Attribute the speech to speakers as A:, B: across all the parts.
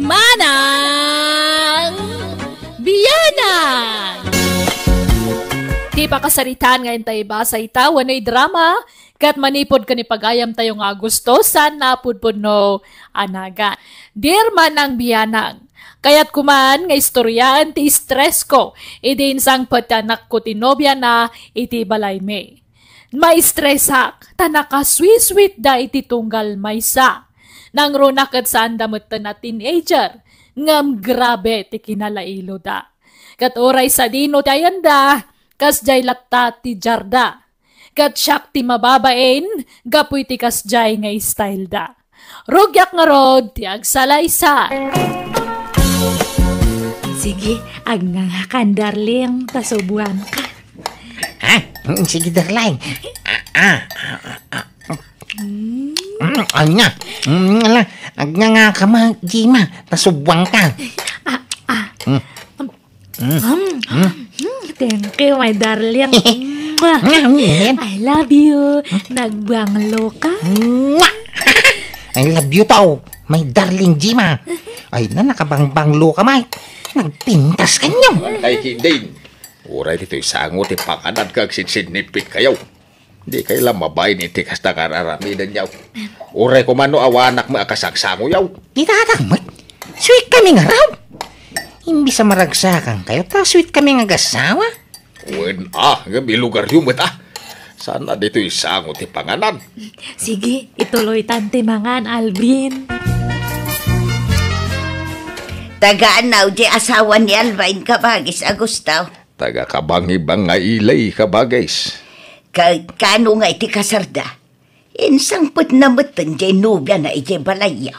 A: Manang Biyanan. Di pa kasaritan ngayon tayo ba sa itawan na drama kat manipod ka ni pagayam tayo nga gusto sana pudpud no anaga. Dear Manang Biyanang, kaya't kuman nga istoryaan ti stress ko idin sang patanak ko ti nobya na iti balay me. Ma-stressak tanaka sweet da iti tunggal maysa. Nang runak at saan damot na teenager, ngam grabe ti kinalailo da. Kat oray sa dino tayan da, kas jay latta ti jarda. Kat siyak ti mababain, gapuy ti kas jay nga style da. Rugyak nga rod, ti agsalaysa.
B: Sige, agngangakan darling, tasubuan ka.
C: Ha? Sige darling. Anya, nga ka ma, Jima, tasubwang ka.
B: Thank you, my darling. I love you. Nagbanglo ka?
C: I love you tao, my darling Jima. Ay na, nakabangbanglo ka, may. Nagpintas ka niyo.
D: Ay, Kindin. Uray dito'y sangot, ipanganad kag sinipit kayaw. Di kayo lang mabay ni tikas na kararamidan yaw. Uray ko man no awanak mo akasagsango yaw.
C: Di tatamot. Sweet kami nga raw. Imbis sa maragsakan kayo, ta sweet kami nga gasawa.
D: Wen gabi lugar yung mata. Sana dito'y sangot ipanganan.
B: Sige, ituloy tante mangan, Alvin.
E: Tagaan na di asawa ni Alvin kabagis, Agustaw.
D: Taga kabangibang nga ilay kabagais.
E: Kano nga iti kasarda? Insang put na mutan di nubya na iti balaya.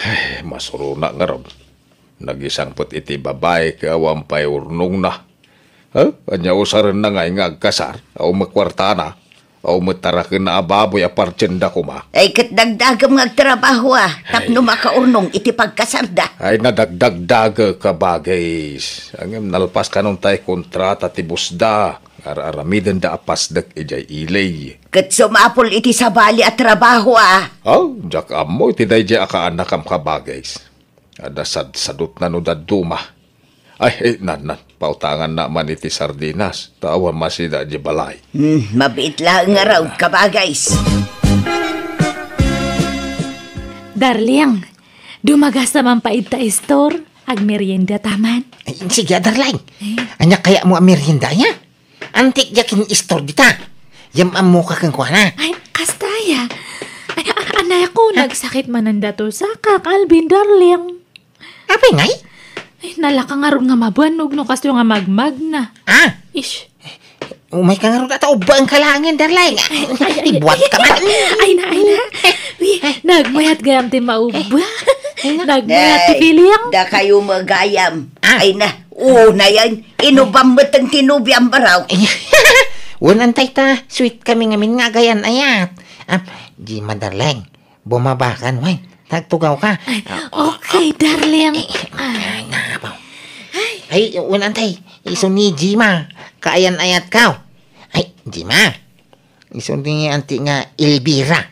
D: Ay, masuro na nga ron. Nagisang put iti babae kawampay urnong na. Anya usaran na nga agkasar, o makwarta na, o matarakin na ababoy apartsenda ko ma.
E: Ay kat dagdagam nga trabaho tapno makaurnong iti pagkasarda.
D: Ay nadagdagdag kabagais. Ang nalpas ka nung tayo kontrata ti busda. Aramidan da apasdak ijay ilay.
E: Kat sumapol iti sabali at trabaho
D: Jak amo iti day jay akaanak am kabagais. Ada sadut na no daduma. Ay, nan, pautangan naman iti sardinas. Tawan masida di balay.
E: Mabit lang nga raw kabagais.
B: Darling, dumagas naman pa ita store. Agmerienda taman.
C: Ay, sige, darling. Anya kaya mo ang merienda niya? Antik yakin istor dita. Yam amo ka kang kuha.
B: Ay, kastaya. Ay, anay ko, nagsakit mananda to sa Alvin, darling.
C: Apa ngay?
B: Ay, nalaka nga ron nga mabuanog no kasto nga magmag na. Ish.
C: Umay ka nga ron ata uba ang kalangin, darling. Ibuat ka man.
B: Ay na. Nagmayat gayam ti mauba. Nagmayat ti piling.
E: Da kayo magayam. Ay na. Na yan, inubam mo tang tinubyang baraw.
C: Unantay ta, sweet kami ngamin nga gayan ayat. Jima darling, bumabakan, way. Tagtugaw ka.
B: Okay, darling.
C: Ay, unantay, iso ni Jima, kaayan ayat ka. Ay, Jima, iso ni auntie nga Elvira.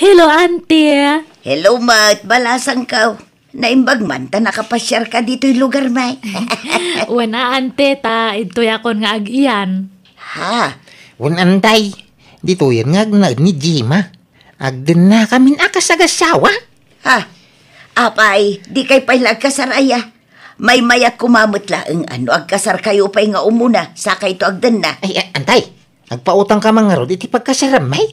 B: Hello, auntie.
E: Hello, mat, balasang ka. Naimbag man, ta nakapasyar ka dito'y lugar, may.
B: Wana, ante, ta, ito yakon nga agiyan.
C: Unantay, dito yan nga ni Jima. Agden na kamin akasagasawa.
E: Apay, di kay pa'y lagkasaraya. May mayak kumamot laeng agkasar kayo pa'y nga umuna, saka ito agden na.
C: Ay, antay, agpautang ka mga rod, iti pagkasaram, may.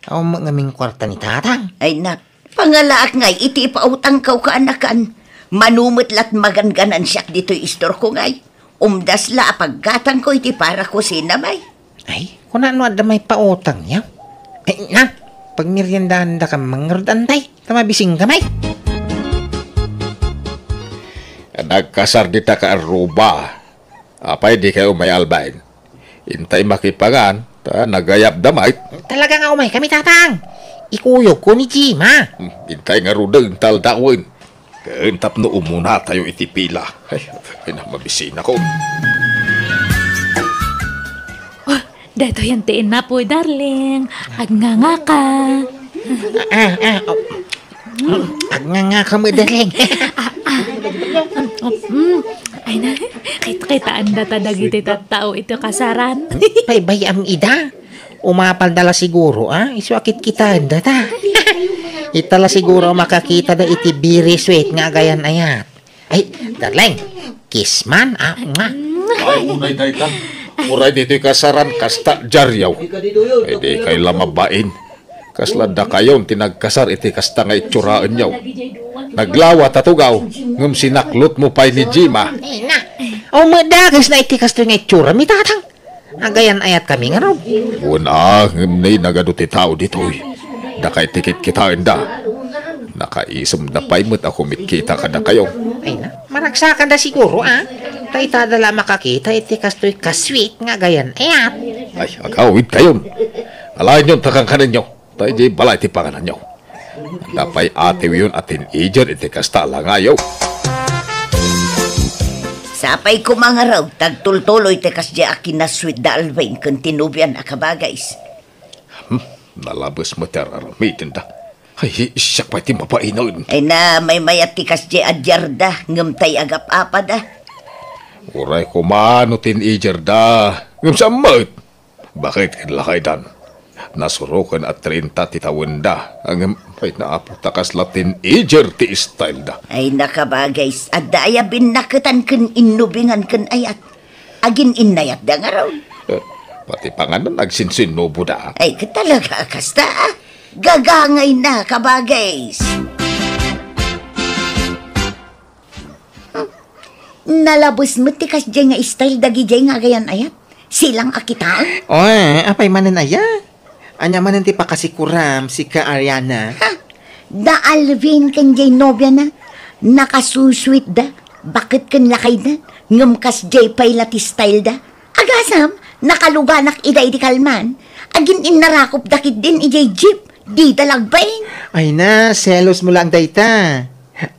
C: Ang mga ming kwarta ni tatang.
E: Ay, nak. Pangalaak ngay, iti pautang kaw kaanakan. Manumot lat maganganan siyak dito'y istor ko ngay. Umdas la paggatang ko iti para kusina may.
C: Ay, kung ano ada may pautang niya. Ay, na, pag meriendahan da ka mangarod antay, tamabising ka may.
D: Nagkasar dita ka aruba. Apay di kayo may albain. Intay makipangan, nagayap damay.
C: Talaga nga umay kami tatang. Ikuyog ko ni Jima.
D: Intay nga rudeng taldawin. Kaintap no umuna tayo itipila. Ay, mabisina ko.
B: Dato yan tiin na po, darling. Agnganga ka.
C: Agnganga ka mo, darling.
B: Ay na, kita-kitaan data dagiti tao ito kasaran.
C: Bay am ida. Umapal dala siguro, iso akit kita data. Itala siguro makakita da iti biri sweet nga gayan ayat. Ay, darling, kiss man, nga.
D: Ay, unay daytan. Uray dito'y kasaran kasta jaryaw. Eh di kay lamabain. Kaslanda kayon tinagkasar iti kasta nga itsuraan yaw. Naglawa tatugaw, ngum sinaklot mo pa'y ni Jima.
C: Ay na, madagas na iti kasto nga itsura, mi tatang. Agayan ayat kami nga raw.
D: Una, ngum na'y nagaduti tao dito'y. Dakay tikit kitain da. Nakaisam na pa'y mo't ako mitkita ka na kayo.
C: Ay na, maragsakan da siguro, Tay tadala makakita iti kasto'y kasweet nga gayan ayat.
D: Ay, agawid kayon. Alayin yung takang kanan nyo. Tayo di balay ti panganan nyo. Napay atiw yun atin ijer iti kasta lang ayaw.
E: Sapay ko mga raw, tagtultuloy tekas di akin na sweet da Alvin kung tinubyan akabagays.
D: Nalabas mo teraramitin da. Ay, siyak pa'y ti mapainaw.
E: Ay na may mayat tikas di adyarda, ngamtay agap-apa da.
D: Uray kumano tin ijer da. Ngam samot. Bakit kinlakay dan? Nasurukan at 30 titawin da. Ang ay naaputakas latin ijer ti style da.
E: Ay nakabagays, adaya binakatan kun inubingan kun ayat. Agin inayat da nga raw.
D: Pati panganan agsinsinubo da.
E: Ay katalaga kasta gagangay na kabagays. Nalabos mo tikas dyan nga style dagi dyan nga gayan ayat. Silang akitaan.
C: Oy, apay manan aya. Anya manan ti pakasikuram si ka Ariana.
E: Ha? Da Alvin kan dyan nobya na. Nakasusweet da. Bakit kan lakay na? Ngamkas jay paylati style da. Agasam, nakaluganak iday di kalman. Agin inarakop dakit din ijay jeep. Di dalagbain.
C: Ay na, selos mo lang dayta.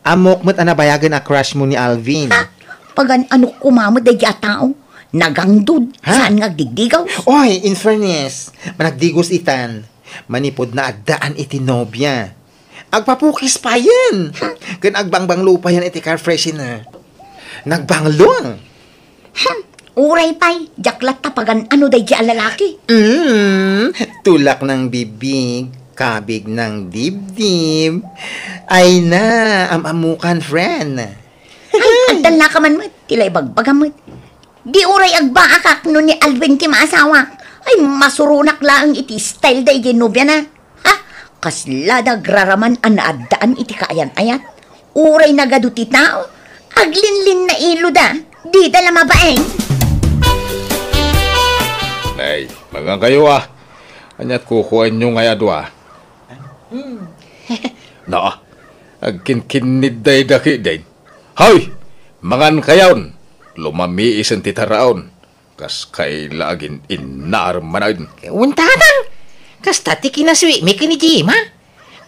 C: Amok mo't anabayagan a crush mo ni Alvin.
E: Ha? Pagan ano kumamod da dya tao. Nagangdud.
C: Ha?
E: Saan nga digdigaw?
C: Oy, in fairness, managdigos itan. Manipod na addaan iti nobya. Agpapukis pa yan. Kan agbangbang lupa yan iti car freshener. Nagbanglong.
E: Uray pay. Jaklat tapagan ano da dya lalaki.
C: Tulak ng bibig. Kabig ng dibdib. Ay na, amamukan friend.
E: Ay, agdal na ka man mo. Tilay bagbaga mo. Di uray agbaakak no ni Alvin ti maasawa. Ay, masurunak lang iti style da iginubya na. Ha? Kaslada graraman ang naadaan iti kaayan ayat. Uray nagaduti tao. Aglinlin na ilo da. Di dala mabaeng.
D: Ay, mga kayo Anyat kukuhan nyo nga yadwa. Na, agkinkinid day daki din. Hoy! Mangan kayaon! Lumamiis ang titaraon. Kas kay lagin inaarmanayon.
C: Untatang! Kas tati kinaswi, may kinijima.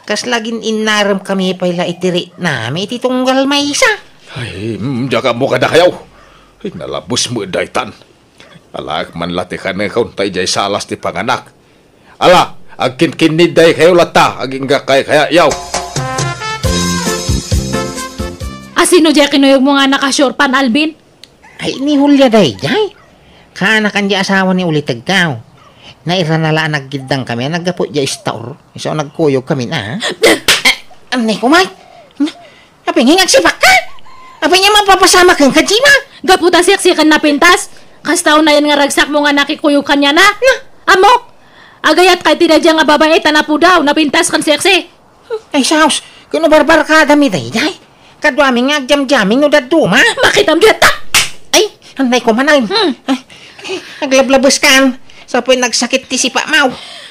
C: Kas lagin inaram kami pala itiri nami iti tunggal maysa.
D: Ay, jaga mo ka na kayaw. Ay, nalabos mo daytan. Alak man lati ka na kaun tayo jay salas ti panganak. Ala, agkinkinid day kayo lata, aging kay kaya yaw.
B: Sino dya kinuyog mo nga nakasyurpan, Alvin?
C: Ay, ni Hulya day, jay. Kanakan di asawa ni Ulitagkaw. Nairanala naggidang kami, naggapo di istaur. So, nagkuyog kami na, Anay kumay. Aping hingag sipak ka. Aping niya mapapasama kang kajima.
B: Gaputa siksikan na pintas. Kastaw na yan nga ragsak mo nga nakikuyog kanya na. Amok! Agayat kay tinadya nga babae tanapo daw, napintas kan seksi.
C: Ay, saus. Kuno barbar ka dami day, jay. Kadwaming nga jam-jamming no daduma.
B: Makitam dita!
C: Ay, anay kumanayin. Naglablabos kan. Sa po'y nagsakit ti si Pamaw.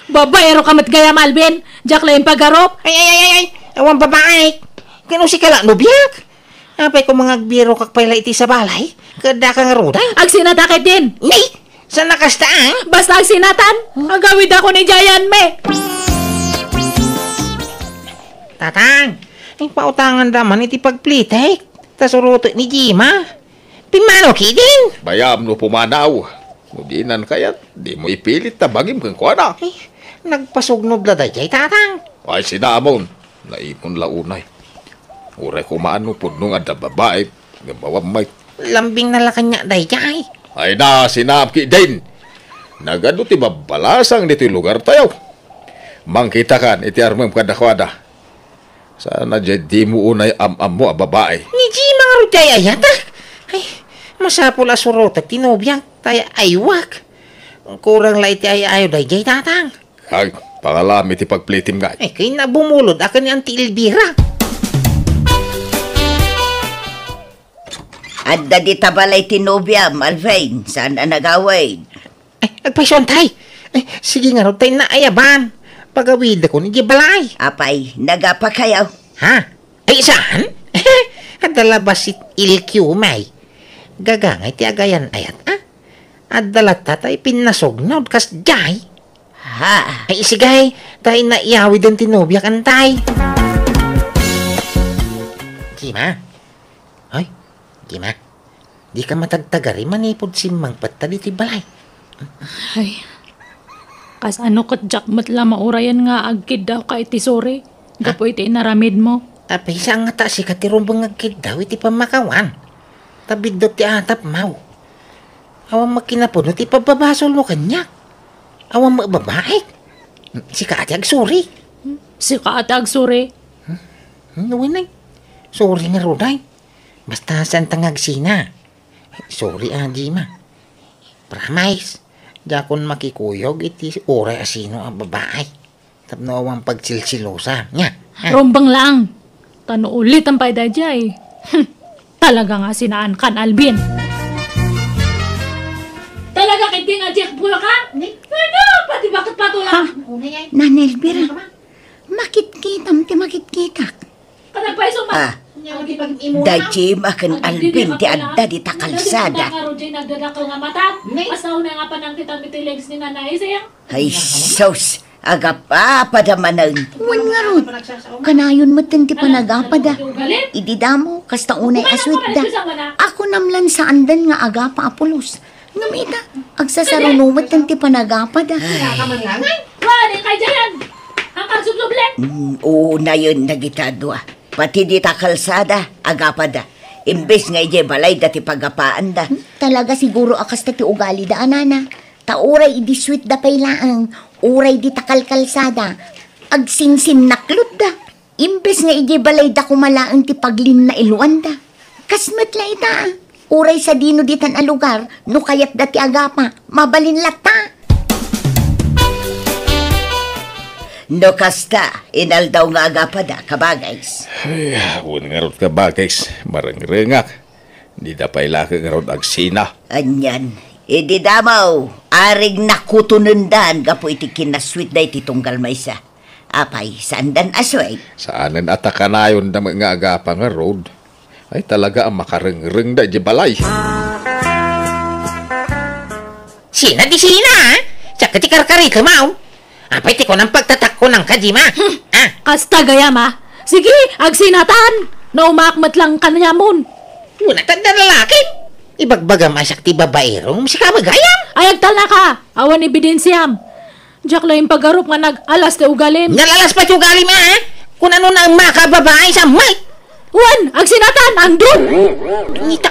B: Babaero kamat gaya, Alvin. Jack lang pagarop.
C: Ay. Awang babae. Kano si kala nubiyak. Apay ko mga biro kak pala iti sa balay. Kada kang ruday.
B: Agsinatakit din.
C: Nay, saan nakastaan?
B: Basta agsinatan. Agawid ako ni Jayan me.
C: Tatang, ay pautangan naman iti pagplitek. Tasuruto ni Jima. Pimano kidin?
D: Bayam no pumanaw. Mudinan kayat, di mo ipilit na bagim kang kuwana.
C: Ay, nagpasugnob la dayay, tatang.
D: Ay sinamon, naipon launay. Uray kumaan mo po nung ada babae, nga mawamay.
C: Lambing na la kanya dayjay.
D: Ay na, sinapki din. Nagado ti babalasang dito lugar tayo. Mangkita kan, iti armam kadakwada. Sana dyan di mo unay am-am mo a babae.
C: Ni G mga rudyay ayata. Ay, masapul asurota tinobyak. Taya aywak. Kurang la iti ayayo dayjay tatang.
D: Ay, pangalami ti pagplitim nga.
C: Ay, kay nabumulod akan ni Auntie Elvira.
E: Adda di tabalay tinobya, Alvin. Saan na nagawin?
C: Ay, nagpasyon tay. Ay, sige nga ro, tay na ayaban. Pagawid ako ni Gibalay.
E: Apay, nagapa kayaw.
C: Ha? Ay, saan? Adala ba si Ilkyu may? Gagangay ti agayan ayat, ha? Adala tatay pinasognaw kas jay.
E: Ha?
C: Ay, sigay, tay na iawid ang tinobya kantay. Gima? Ay, Gima? Di ka matagtagari manipod si Mang Patali ti balay.
B: Ay, kas ano kat jakmat la maurayan nga agkid daw ka iti sore. Gapo iti inaramid mo.
C: Apay sa nga ta si katirumbang agkid daw iti pamakawan. Tabidot ti atap mau. Awang makinapod ti pababasol mo kanya. Awang mababae. Si kaati agsuri.
B: Si kaatag sore.
C: Nuwinay. Sorry nga roday. Basta saan tangag sina. Sorry Gima. Promise. Jakon makikuyog iti oray asino ang babae. Tapno awang pagsilsilosa. Nya.
B: Rombang lang. Tano ulit ang payda jay. Talaga nga sinaan kan Alvin. Talaga kiti nga Jack Bulo ka? Ano? Pati bakit patulang?
E: Nanelbira, makit-kitam ti makit-kitak.
B: Kanagpaiso ma.
E: Ah, dayjim akan Alvin ti adda di takalsada.
B: Nagdadakaw nga mata. Pasaw na nga pa ng titang mitilegs ni nanay sayang.
E: Ay, sos, agapa padamanang. Wan nga rod, kanayon mo ti panagapada. Idi damo, kasta unay aswit da. Ako namlan sa andan nga agapa apulos. Namita, agsasarunumat ti panagapada.
B: Wala kay Jayan. Ang kagsubsuble.
E: Oo na yun nagitadwa. Pati di takalsada, agapada. Imbes nga ije balay dati pagapaan da. Talaga siguro akas ti ugali da anana. Tauray idi sweet da pailaang. Uray di takalkalsada. Agsimsim naklod da. Imbes nga ije balay da kumalaang ti paglin na iluan da. Kasmet la ita. Uray sa dino ditan a lugar. No kayat dati agapa. Mabalin lata. No kasta, inaldaw nga agapada, kabagays.
D: Ay, huwag nga ron ka bagays. Marangrengak. Di da pailaka nga ron agsina.
E: Anyan, idi damaw, arig nakutunundan, gapo iti kinasweet da iti tunggal maysa. Apay, sandan asway.
D: Saanan atakanayon da mga agapa nga road. Ay talaga ang makarengreng da di balay.
C: Sina di sina, ha? Tsaka ti karkari ka mau. Apay ti ko ng pagtatakko ng Kajima.
B: Kasta gayama. Sige, agsinatan. Naumakmat lang kanyamon.
C: Yun at ang lalaki. Ibagbaga masak ti babaerong si kabagayam.
B: Ay, agtal na ka. Awan ebidensyam. Diyak lang yung paggarup nga nag-alas te ugalim.
C: Nalalas pa ti ugalim ha? Kung ano na ang makababae sa may.
B: Wan, agsinatan, ang dun.
C: Ngita,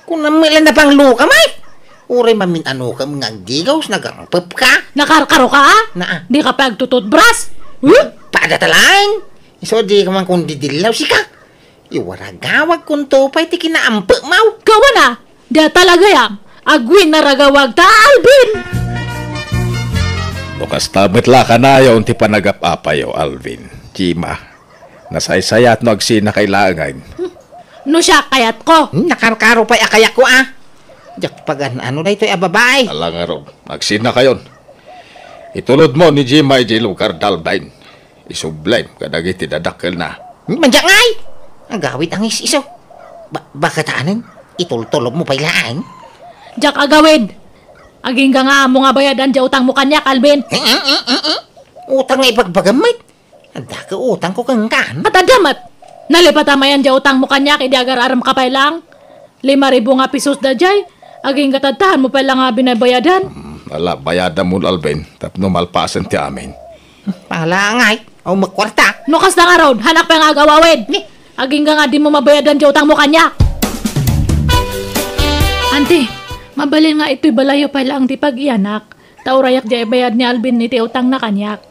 C: kung namilan na pang luka may. Uray mamintano ka mga gigaws, nagangpap ka.
B: Nakarkaro ka, ha?
C: Na,
B: Di ka pagtututbras.
C: Padatalang. So di ka man kung didilaw si ka. Iwaragawag kung topay ti kinaampa mau.
B: Gawa na. Di talaga yam. Agwin na ragawag ta, Alvin.
D: Lukas tamat la ka na yaw ti panagap-apayo, Alvin. Gima, nasaysayat no agsina kailangan.
B: No siya kayat ko.
C: Nakarkaro pa'y akayak ko Jak pagan ano na ito'y ababay.
D: Ala nga ron, agsina kayon. Itulod mo ni Gima iji lugar dalbain. Isublaim, kadagiti dadakkel na.
C: Mandiyak ngay! Ang gawit ang iso. Bakatanin? Itultulob mo pa'y laan?
B: Jak agawid. Aging nga mo nga bayadan di utang mo kanya, Alvin.
C: Utang nga ipagbagamit. Anda ka utang ko kang kan.
B: Patadamat. Nalipatamayan di utang mo kanya, kaya di agar-aram ka pa lang. 5,000 nga pisos da jay. Aging katatahan mo pa lang nga binabayadan.
D: Ala, bayadan mo, Alvin. Tapno malpasan ti amin.
C: Palangay. O magkwarta.
B: No kas na nga road, hanak pa nga agawawid. Aging nga di mo mabayadan di utang mo kanya. Ante, mabalin nga ito'y balayo pa lang ti pag-ianak. Taurayak di bayad ni Alvin iti utang na kanyak.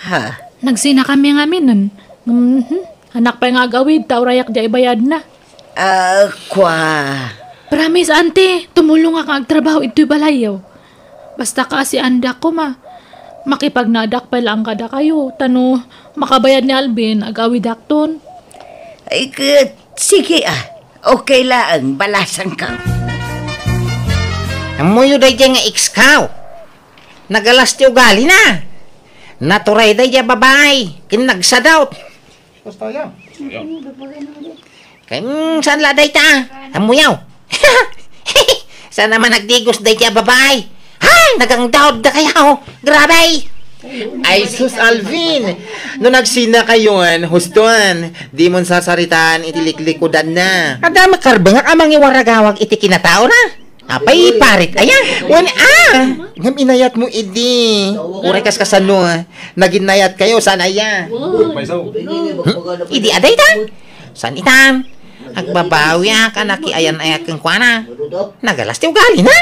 E: Ha?
B: Nagsina kami nga minon. Anak pa nga agawid, taurayak di bayad na.
E: Kwa.
B: Promise, ante, tumulong nga kang agtrabaho ito'y balayo. Basta kasi anda ko makipagnadak pa lang kada kayo. Tano, makabayad ni Alvin, agawid akton.
E: Ay, sige Okay lang, balasan ka.
C: Amoy day nga ikaw. Nagalas ti ugali na. Naturay day babae. Kinagsadaut. Saan la day ta? Amuyaw. Saan naman nagdigos day babae? Hay, nagangdaod da kayaw. Grabe.
F: Ay, sus Alvin! No nagsina kayon, hustuan, di mon sasaritaan itiliklikudan na.
C: Ada makarba nga amang iwaragawag iti kinatao na. Apay parit ayan.
F: Ngam inayat mo idi. Uray kas kasano, naginayat kayo, saan aya?
C: Idi aday ta. San itam? Agbabawi ka naki ayan ayat kang kuana. Nagalas ti ugali na.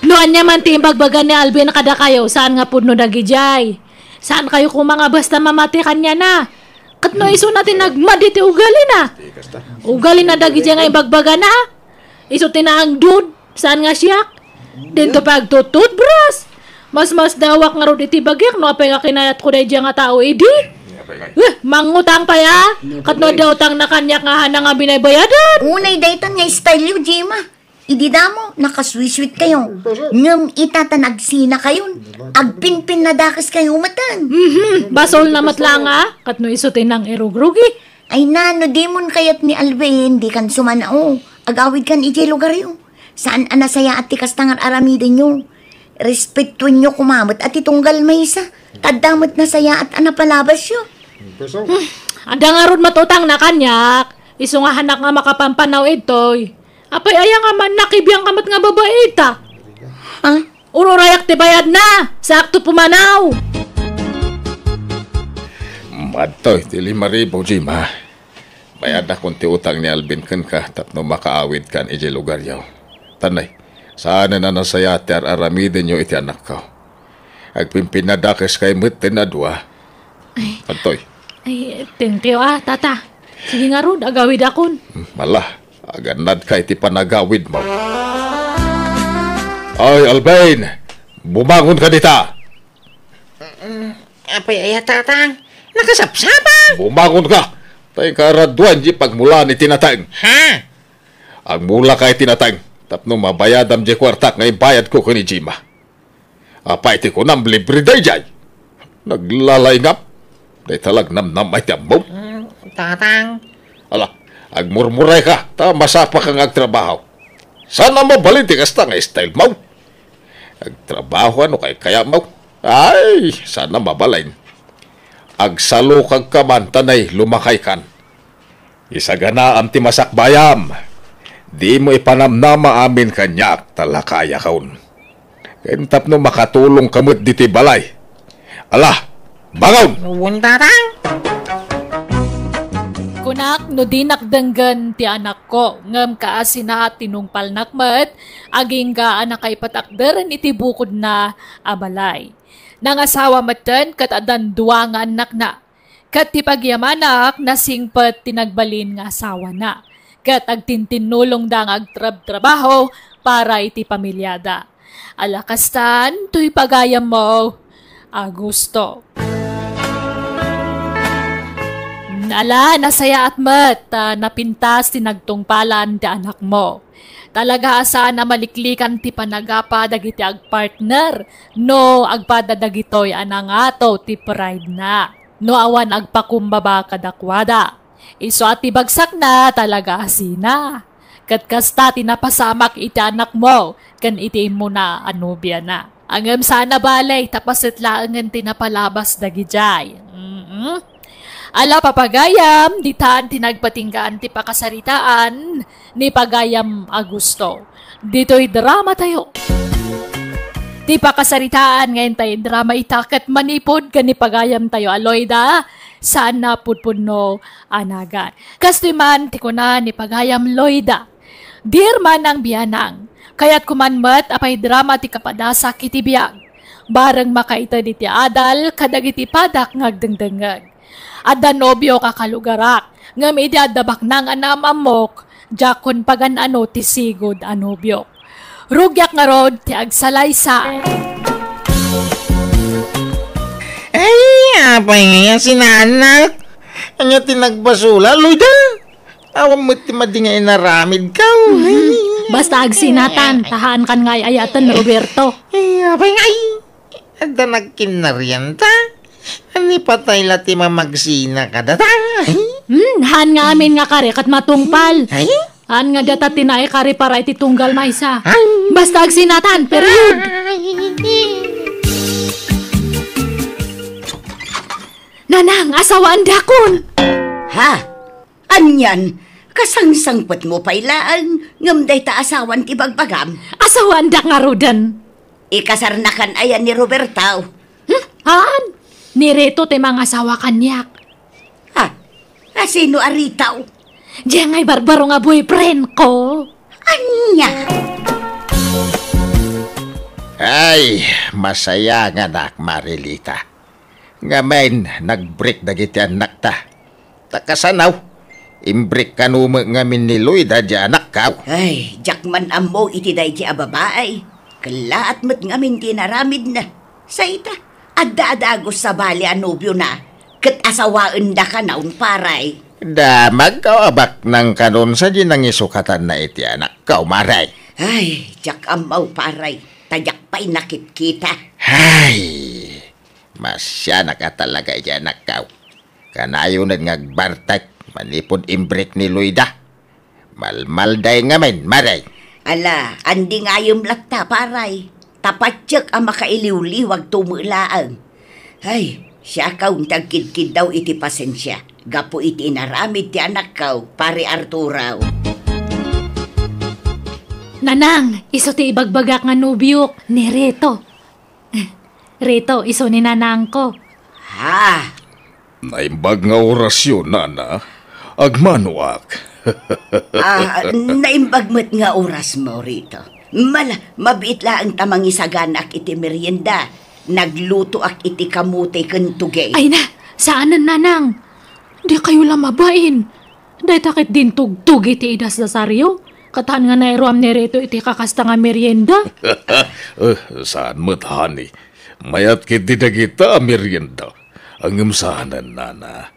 B: Noan niya man timbagbagan ni Alvin kada kayo, saan nga puno nagijay? Saan kayo kung mga basta mamati kanya na? Katno iso natin nagmaditi ugali na. Ugali na dagijay nga ibagbagan na. Iso tinaang dude, saan nga siyak? Dito pagtututbras. Mas dawak nga ro iti bagyak, no apay nga kinayat ko day nga tao idi. Mangutang pa ya? Katno daw tang na kanya nga hana nga binaybayadan.
E: Unay dayton nga style yu, Jima. Idi damo, nakaswiswit kayo. Ngam itatanagsina kayon. Agpinpin na dakas kayo matan.
B: Basol na matlanga, katno isutin ng erugrugi.
E: Ay nano, demon kayat ni Alvin, di kan sumanao. Agawid kan iti lugar yun. Saan anasaya at tikas tangar aramidin nyo. Respetuin nyo kumamot at itunggal maysa. Tadamot na saya at anapalabas yun.
B: Ada nga ron matutang na kanyak. Iso nga hanak nga makapampanaw itoy. Apay aya nga man nakibiyang kamat nga babae ta.
E: Ha?
B: Ururayak ti bayad na. Sakto pumanaw.
D: Madtoy, ti 5,000, Jima. Bayad na kung ti utang ni Alvin kan ka, tapno makaawid kan iji lugar yaw. Tanay, saan na nasaya ti aramidin nyo iti anak ko. Agpimpin na dakes kay mutin na dua. Madtoy.
B: Ay, thank you tata. Sige nga ron, agawid akon.
D: Malah. Aganad ka iti panagawid mo. Ay, Alvin! Bumangon ka dita!
C: Apay ayat tatang. Nakasapsapa.
D: Bumangon ka! Tay karaduan di pagmula ni tinatang.
C: Ha?
D: Ang mula kay tinatang. Tapno mabayadam di kwartak ngay bayad ko ni Jima. Apay ti ko nam libre day jay. Naglalaingap. Day talag namnam ay tiyambo.
C: Tatang.
D: Ala. Agmurmuray ka, masapa kang agtrabaho. Sana mabalin ti kasta nga style mo. Agtrabaho ano kay kaya mo? Ay, sana mabalain. Agsalo kag kaman tanay lumakay kan. Isaganaam ti masakbayam. Di mo ipanamnama amin kanyak talakaya kaun. Kentap no makatulong kamot diti balay. Ala, bangon!
C: Uwan tatang.
A: Kunak no dinakdanggan ti anak ko ngam kaasina tinungpal nakmet aging ka anak kay patakder iti bukod na abalay. Nang asawa matan kat adan duwa nga anak na. Kat ti pagyamanak nasingpet tinagbalin nga asawa na. Kat agtintinulong da nga agtrabaho para iti pamilyada. Alakastan tuy pagayam mo Agusto. Ala, nasaya at mat, napintas tinagtungpalan ti anak mo. Talaga asaan na maliklikan ti panagapa dagiti agpartner, no agpadadagitoy anangato ti pride na. No awan agpakumbaba kadakwada. Iso at ibagsak na talaga asina. Kat kasta tinapasamak iti anak mo, kan itiin mo na anubya na. Angam sana balay, tapasit laangan tinapalabas dagijay. Ala papagayam, ditaan tinagpatinggaan ti pakasaritaan ni Pagayam Agusto. Dito'y drama tayo. Di pa kasaritaan ngayon tayo drama itakat manipod kani pagayam tayo Aloyda saan na pudpudno anagan. Kastoy man ti kuna ni pagayam Loyda. Dir man ang biyanang kaya't kumanmat apay drama ti kapadasa kiti biyag. Bareng makaita di ti adal kadagiti padak ngagdengdengag. Adda nobyo kakalugarak ngam idi adabak nang anam amok jakon pagan ano ti sigod anobyo. Rugyak nga rod ti agsalaysa.
C: Ay, apay ngayon sinanak. Anya tinagbasula, Loida. Awam mo ti madi nga inaramid ka.
B: Basta agsinatan, tahaan kan nga ayatan Roberto.
C: Ay, apay ngay. Ada nagkinaryan ta. Ani patay lati mamagsina ka data.
B: Han nga amin nga kare kat matungpal.
C: Ay?
B: Han nga data tinae kare para iti tunggal maysa. Basta agsinatan, period. Nanang, asawaan dakon.
E: Ha? Anyan, kasangsangpot mo pailaan, ngamday ta asawan ti bagbagam.
B: Asawaan dak nga rodan.
E: Ikasarnakan ayan ni Roberto.
B: Han? Nireto te mga asawa kanyak.
E: Ha? Asino aritaw?
B: Diyan ngay barbaro nga boyfriend ko.
E: Anya?
D: Ay, masaya nga nak Marilita. Ngamen, nag-break dagiti anak ta. Takasanaw, imbreak kanuma ngamin ni Loida di anak kaw.
E: Ay, jakman amo iti day di ababaay. Kalaat mo't ngamin tinaramid na. Sa ita, adda-adagos sa bali anobyo na. Kat asawaan da ka naun paray.
D: Damag ka abak ng kanon sa ginang isukatan na iti anak kaw, maray.
E: Ay, jak amaw paray. Tayak pa'y nakit kita.
D: Ay, masya na ka talaga iti anak kaw. Kanayo na ngagbartak, manipod imbreak ni Loida. Malmalday ngamin, maray.
E: Ala, andi nga yung lakta paray. Tapatyak ang makailiw-liwag tumulaan. Ay, siya kaung tagkidkid daw iti pasensya. Gapo iti inaramid ti anak kaw, pare Arturaw.
B: Nanang, iso ti ibagbagak nga nubyok ni Reto. Reto, iso ni nanang ko.
E: Ha?
D: Naimbag nga orasyon, nana. Agmanuak.
E: Naimbagmat nga oras mo rito. Mabiit la ang tamang isagan ak iti merienda. Nagluto ak iti kamutay kentugay.
B: Ay na, saanan nanang? Di kayo lamabain. Dahil takit din tugtug iti idas na saryo. Katahan nga nairuam ni Reto iti kakasta nga merienda.
D: Saan mo't, honey? Mayat kiti na kita merienda. Ang imsahanan, nana.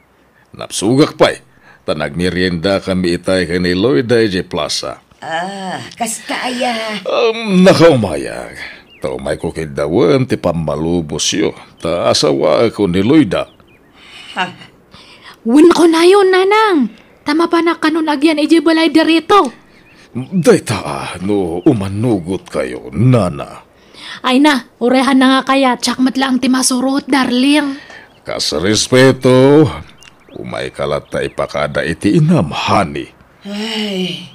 D: Napsugak pa'y. Tanag merienda kami itay ka ni Loida J. Plaza.
E: Kastaya.
D: Nakaumayag. Taumay ko kidawan ti pamalubos yo. Ta asawa ako ni Loida.
B: Win ko na yun, nanang. Tama pa na kanon agyan iji balay derito.
D: Dayta, no umanugot kayo, nana.
B: Ay na, urehan na nga kaya. Tsakmat lang ti masurot, darling.
D: Kasrespeto, umay kalat ta ipakada iti inam, honey.
E: Ay,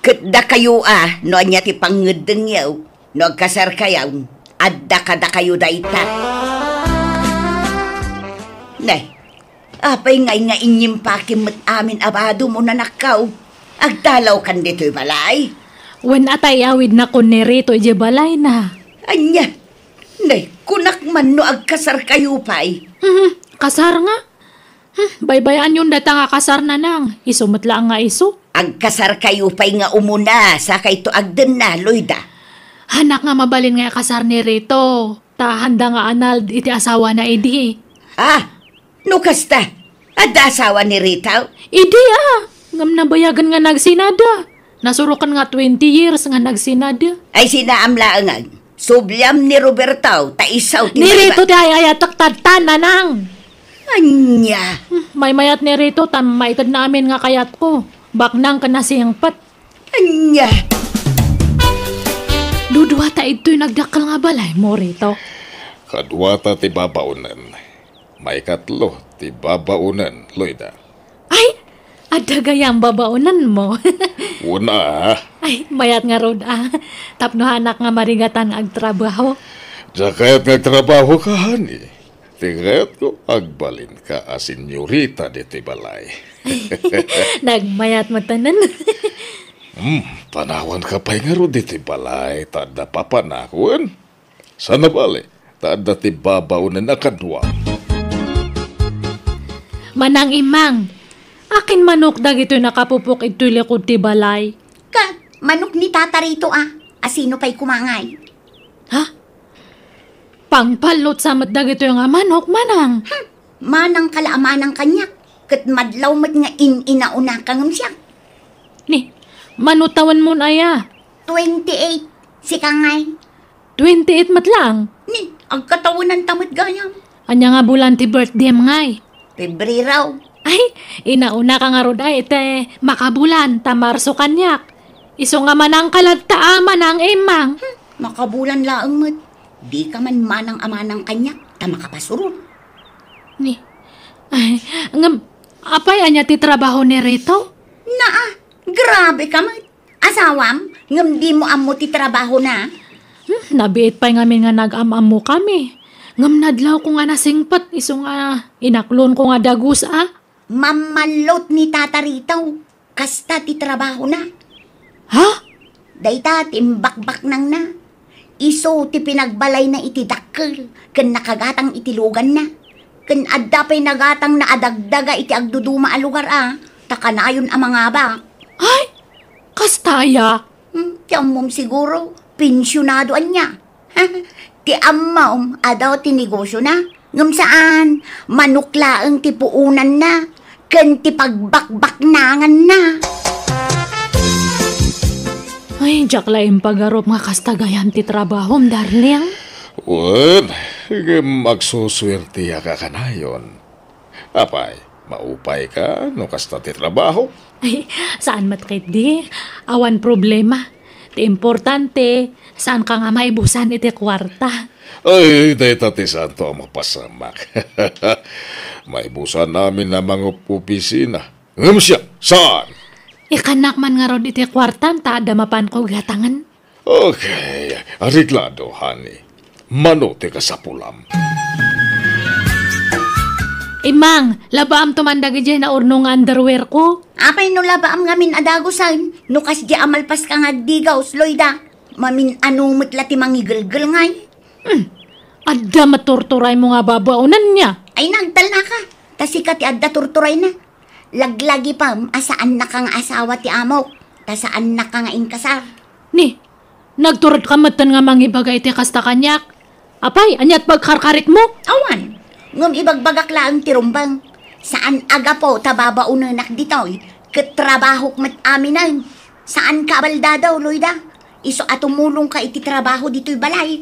E: katda kayo no anya ti pangedeng yaw, no agkasar kayaw, adda kada kayo dayta. Nay, apay ngay nga inyim pakimot amin abado mo na nakaw, agdalaw kan dito'y balay.
B: Wen atay awid na kun ni Reto iji balay na.
E: Anya, nay, kunak man no agkasar kayo pa'y.
B: Kasar nga. Baybayan yun data nga kasar na nang. Isumot lang nga iso.
E: Agkasar kayo pa'y nga umuna, sa kay to agden na, Loida.
B: Hanak nga mabalin nga kasar ni Reto. Ta handa nga anal iti asawa na idi.
E: No kasta, adda asawa ni Rita?
B: Idi ngam nabayagan nga nagsinada. Nasurukan nga 20 years nga nagsinada.
E: Ay sinaamlaangan. Subyam ni Roberto, taisaw ti
B: Ni Reto ti ayatak tatan nanang.
E: Anya.
B: May mayat ni Reto tam maitad na amin nga kayat ko. Baknang ka na siyang pat.
E: Anya.
B: Dudwata ito'y nagdakal nga balay mo, Reto.
D: Kadwata ti babaunan. May katlo ti babaunan, Loida.
B: Ay, adagayang babaunan mo.
D: Una,
B: Ay, mayat nga rod Tapno hanak nga marigatan ag trabaho.
D: Jakayat nagtrabaho ka, hani. Tingayat ko, agbalin ka a senyorita dito balay.
B: Nagmayat matanan.
D: Panawan ka pa'y nga ro dito balay, tada papanakon. Sana bali, tada ti babaw na nakadwa.
B: Manang imang, akin manok dagito nakapupok ito'y likod ti balay.
E: Ka, manok ni tata rito asino pa'y kumangay.
B: Ha? Pangpalot sa matdag ito yung manok, manang.
E: Manang kalaamanang kanyak, kat madlaw mat nga inauna kang siya.
B: Ni, manutawan mo na ya.
E: 28, si kangay.
B: 28 mat lang.
E: Ni, agkatawanan tamad gayam.
B: Anya nga bulan ti birthday am ngay.
E: Pebreraw.
B: Ay, inauna ka nga roday, ite makabulan, ta Marso kanyak. Iso nga manang kalagta manang imang.
E: Makabulan laang mat. Di ka man manang amanang kanyak, ta makapasurun.
B: Ni, ay, ngam, apay anya ti trabaho ni Rito?
E: Grabe ka mat. Asawam, ngam di mo amo ti trabaho na.
B: Nabiit pa'y ngamin nga nag-am-am mo kami. Ngam nadlaw ko nga nasingpat, iso nga inaklon ko nga dagus
E: Mamalot ni tata ritaw. Kasta ti trabaho na.
B: Ha?
E: Dayta timbakbak nang na. Iso ti pinagbalay na iti dakkel. Ken nakagatang iti lugan na. Ken adda pa'y nagatang na adagdaga iti agduduma a lugar Takanayon ang mga ba.
B: Ay, kastaya.
E: Tiyamom siguro. Pensyonado niya. Ti amom adaw ti negosyo na. Ngam saan, manuklaang ti puunan na. Ken ti pagbakbak nangan na.
B: Ay, jak laing pagarop nga kastagayan ti trabaho, darling.
D: Wan, magsuswerte ka kanayon. Apay, maupay ka, no kasta ti trabaho.
B: Ay, saan matkit di? Awan problema. Ti importante, saan ka nga maibusan iti kwarta.
D: Ay, dahil ti santo ang mapasamak. Maibusan namin na mga opisina. Ngam siya, saan?
B: Ikanak man nga ron iti kwartan, ta adamapan ko gatangan.
D: Okay, ariglado, honey. Manote ka sa pulam.
B: Imang, labaam tumandag dyan na urnong underwear ko.
E: Apay no labaam ngamin adagusan. No kas di amalpas ka nga digaw, Sloyda. Mamin anumot lati mangigilgil ngay.
B: Adda maturturay mo nga babaunan niya.
E: Ay nagtal na ka. Tasika ti adda turturay na. Laglagi pa, asaan na ka nga asawa ti amok. Tasaan na ka nga inkasar.
B: Ni, nagturot ka matan nga mangibagay ti kasta kanyak. Apay, anyat pagkarkarit mo?
E: Awan, ngum ibagbagak lang ti rumbang. Saan aga po tababaunanak ditoy? Katrabahok mat aminan. Saan ka abaldadaw, Loyda? Iso atumulong ka iti trabaho dito'y balay.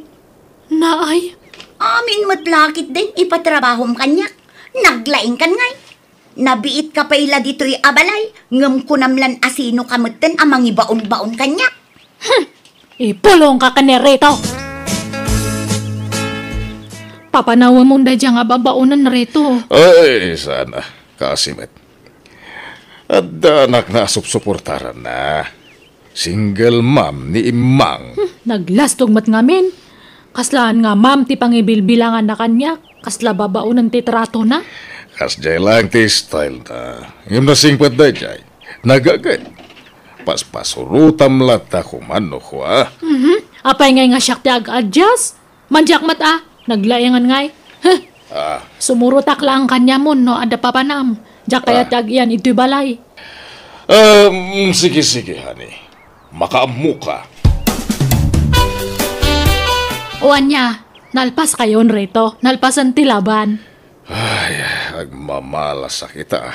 B: Naay?
E: Amin matlakit din, ipatrabahom kanyak. Naglaing kan ngay. Nabiit ka pa'y dito'y abalay. Ngam kunamlan asino kamutin amang ibaon-baon kanyak.
B: Ipulong ka kanerito. Papanawa mo na dyan nga babaunan rito.
D: Ay, sana. Kasimit. At anak na supsuportaran na. Single mom ni Imang.
B: Naglastog mat ngamin. Kaslaan nga ma'am ti pangibilbilangan na kanya. Kasla babaunan ti trato na.
D: Kasjay lang ti style na. Yung nasingpat na jay. Nagagay. Paspasurutam lata kumano ko
B: Apay ngay nga siyak ti ag-adjust. Manjak mat naglayangan ngay. Sumurutak lang kanya mo no ada papanam. Jak kaya tag iyan ito'y balay.
D: Sige, honey. Makaamu ka.
B: Uwan niya, nalpas kayon rito. Nalpasan ti laban.
D: Ay, agmamalas sa kita.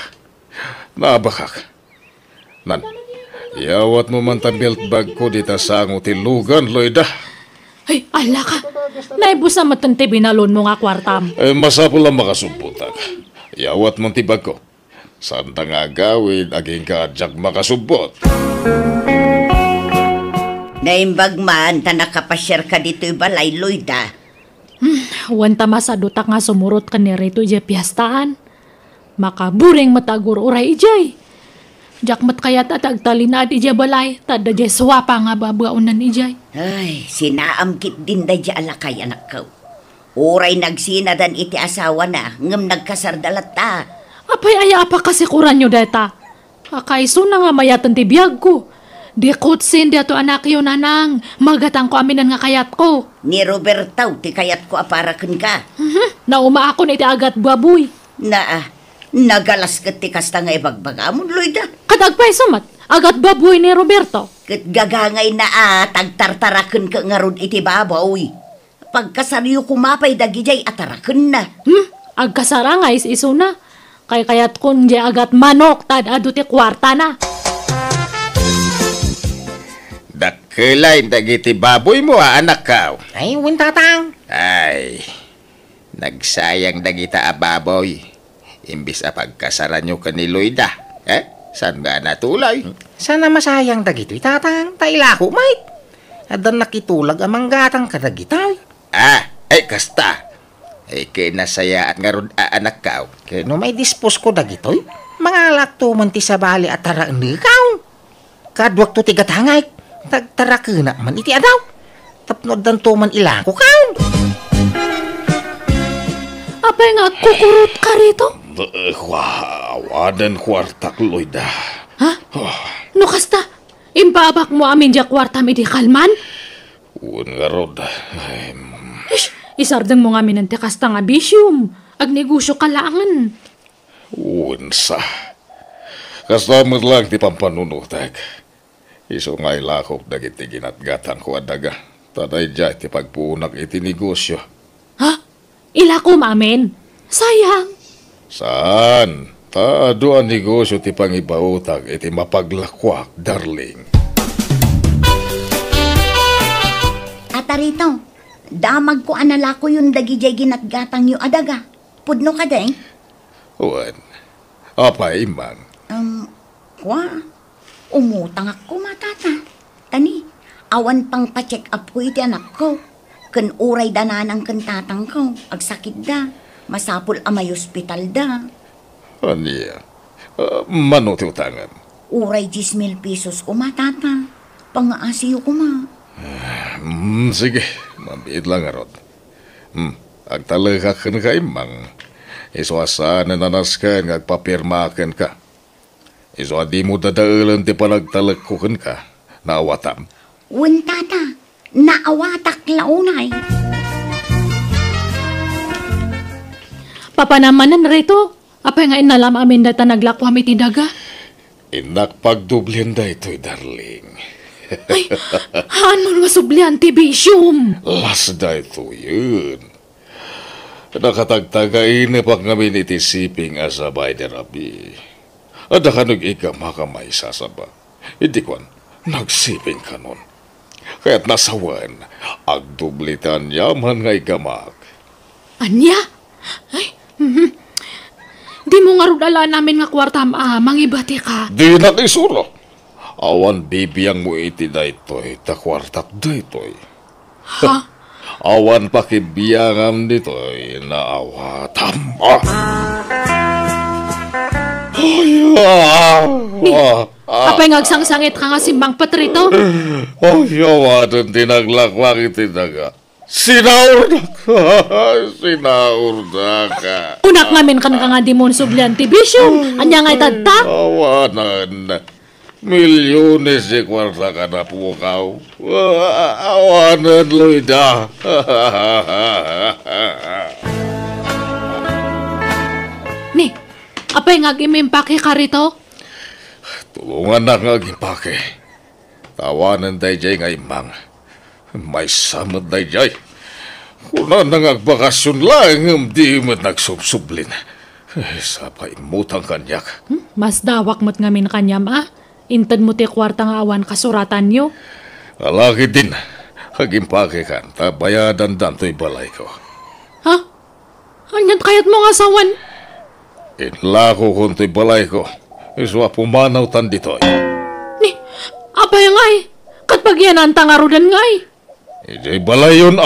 D: Nabakak. Yawat mo man ta belt bag ko dita sa ang utilugan, Loyda.
B: Ay, ala ka. Naibusa matan ti binalon mo nga kwartam.
D: Masapo lang makasubutag. Yawat mo tibag ko. Saan ta nga gawin, aging ka adyak makasubot.
E: Naimbag man, ta nakapasyar ka dito'y balay, Loyda.
B: Wanta masadutak nga sumurot ka ni rito ijay piyastaan. Makaburing matagur uray ijay. Jakmat kaya tatagtali na di jay balay. Tada jay swapa nga babaunan ni jay.
E: Ay, sinaamkit din da dya alakay anak ko. Uray nagsinadan iti asawa na, ngam nagkasardalat ta.
B: Apay aya apa kasi kuran nyo deta. Akaiso na nga mayatan ti biyag ko. Di kutsin di ato anak yun nanang. Magatang ko aminan nga kayat ko.
E: Ni Robertaw, ti kayat ko aparakan ka.
B: Nauma ako na iti agat baboy.
E: Nagalas kat ti kasta nga ibagbagamon, Loida.
B: Kadagpay sumat. Agat baboy ni Roberto.
E: Kat gagangay na tagtartarakan ka nga rod iti baboy. Pagkasariyo kumapay dagijay atarakan na.
B: Agkasarangay iso na. Kayat kun di agat manok tad adu ti kwarta na.
D: Dakilay dagiti baboy mo anak ka.
C: Ay, win tatang.
D: Ay, nagsayang dagita a baboy. Imbis a pagkasaran nyo ka ni Loida. Saan nga natulay?
C: Sana masayang dagito'y tatang. Tailako, mate. Adan nakitulag amang gatang kadagitaw.
D: Kasta. Kinasayaan nga ron anak ka.
C: Kaya no may dispose ko dagito'y. Mga lakto man ti sabali at taraan ni ikaw. Kadwak to ti gatangay. Tagtarakina man iti adaw. Tapnod dan to man ilang ko kaon.
B: Apay nga kukurot ka rito?
D: Wadan kwartak, Loida.
B: Ha? No kasta? Impabak mo amin dya kwarta mi di kalman?
D: Nga rod.
B: Isardeng mo nga amin ang kasta nga bisyum. Agnegosyo kalangan.
D: Unsa. Kastamot lang ti pampanunutag. Iso nga ilakop dagiti ginatgatan ko adaga. Taday dya ti pagpunak iti negosyo.
B: Ha? Ilako amin? Sayang.
D: Saan? Taado ang negosyo ti pangibautag iti mapaglakwak, darling.
E: Ata rito, damag ko analako yung dagijay ginatgatang yung adaga. Pudno ka deng?
D: Uwan. Apa imang?
E: Umutang ako matata. Tani, awan pang pa-check up ko iti anak ko. Kan uray danan ang kantatang ko. Agsakit da. Masapul amay ospital da.
D: Aniya. Mano ti utangan?
E: Uray 10,000 pesos ko matata. Pangaasiyo ko ma.
D: Sige. Mabit lang arot. Agtalagakan ka imang. Iso asan na nanaskan agpapirmakan ka. Iso di mo dadaalan ti panagtalagkukan ka. Naawatam.
E: Tata, naawatak launay.
B: Papanamanan rito. Apay nga inalam amin data naglakwam iti daga.
D: Inak pagdublian da ito'y, darling.
B: Ay, hanon masublian ti bisyum.
D: Las da ito yun. Nakatagtagain na pag ngamin iti siping asabay de rabi. Ada ka nag-ikamaka may sasaba. Hindi kwan, nagsiping ka nun. Kaya't nasawan, agdublitan yaman nga ikamak.
B: Anya? Ay, di mo nga rudala namin nga kwarta mangibati ka.
D: Di na isuro. Awan bibiyang mo iti da ito'y, takwartak da ito'y.
B: Ha?
D: Awan pakibiyangam dito'y, naawatam.
B: Apay ngagsangsangit ka nga simbang patrito?
D: Yawadan tinaglakwak iti daga. Sinaurda ka.
B: Unak namin kan ka nga di mo sublian ti bisyum. Anya nga itadta?
D: Awanan. Milyones di kwarta ka na pukaw. Awanan, Loida.
B: Ni, apay ngagimimpake ka rito?
D: Tulungan na nga gimpake. Tawanan day jay nga imang. May samad day jay. Kuna nangagbakasyon lang, di mo nagsubsublin. Sa paimutang kanyak.
B: Mas dawak mo't ngamin kanyam Intad mo ti kwarta nga awan kasuratan nyo.
D: Alaki din. Kagimpake kan, tabayadan danto'y balay ko.
B: Ha? Anyan kayat mo nga sawan?
D: Inlako kung to'y balay ko. Iswa pumanaw tan dito'y.
B: Ni, apay ngay. Katpagyan ang tangarudan ngay.
D: Ijay balay yun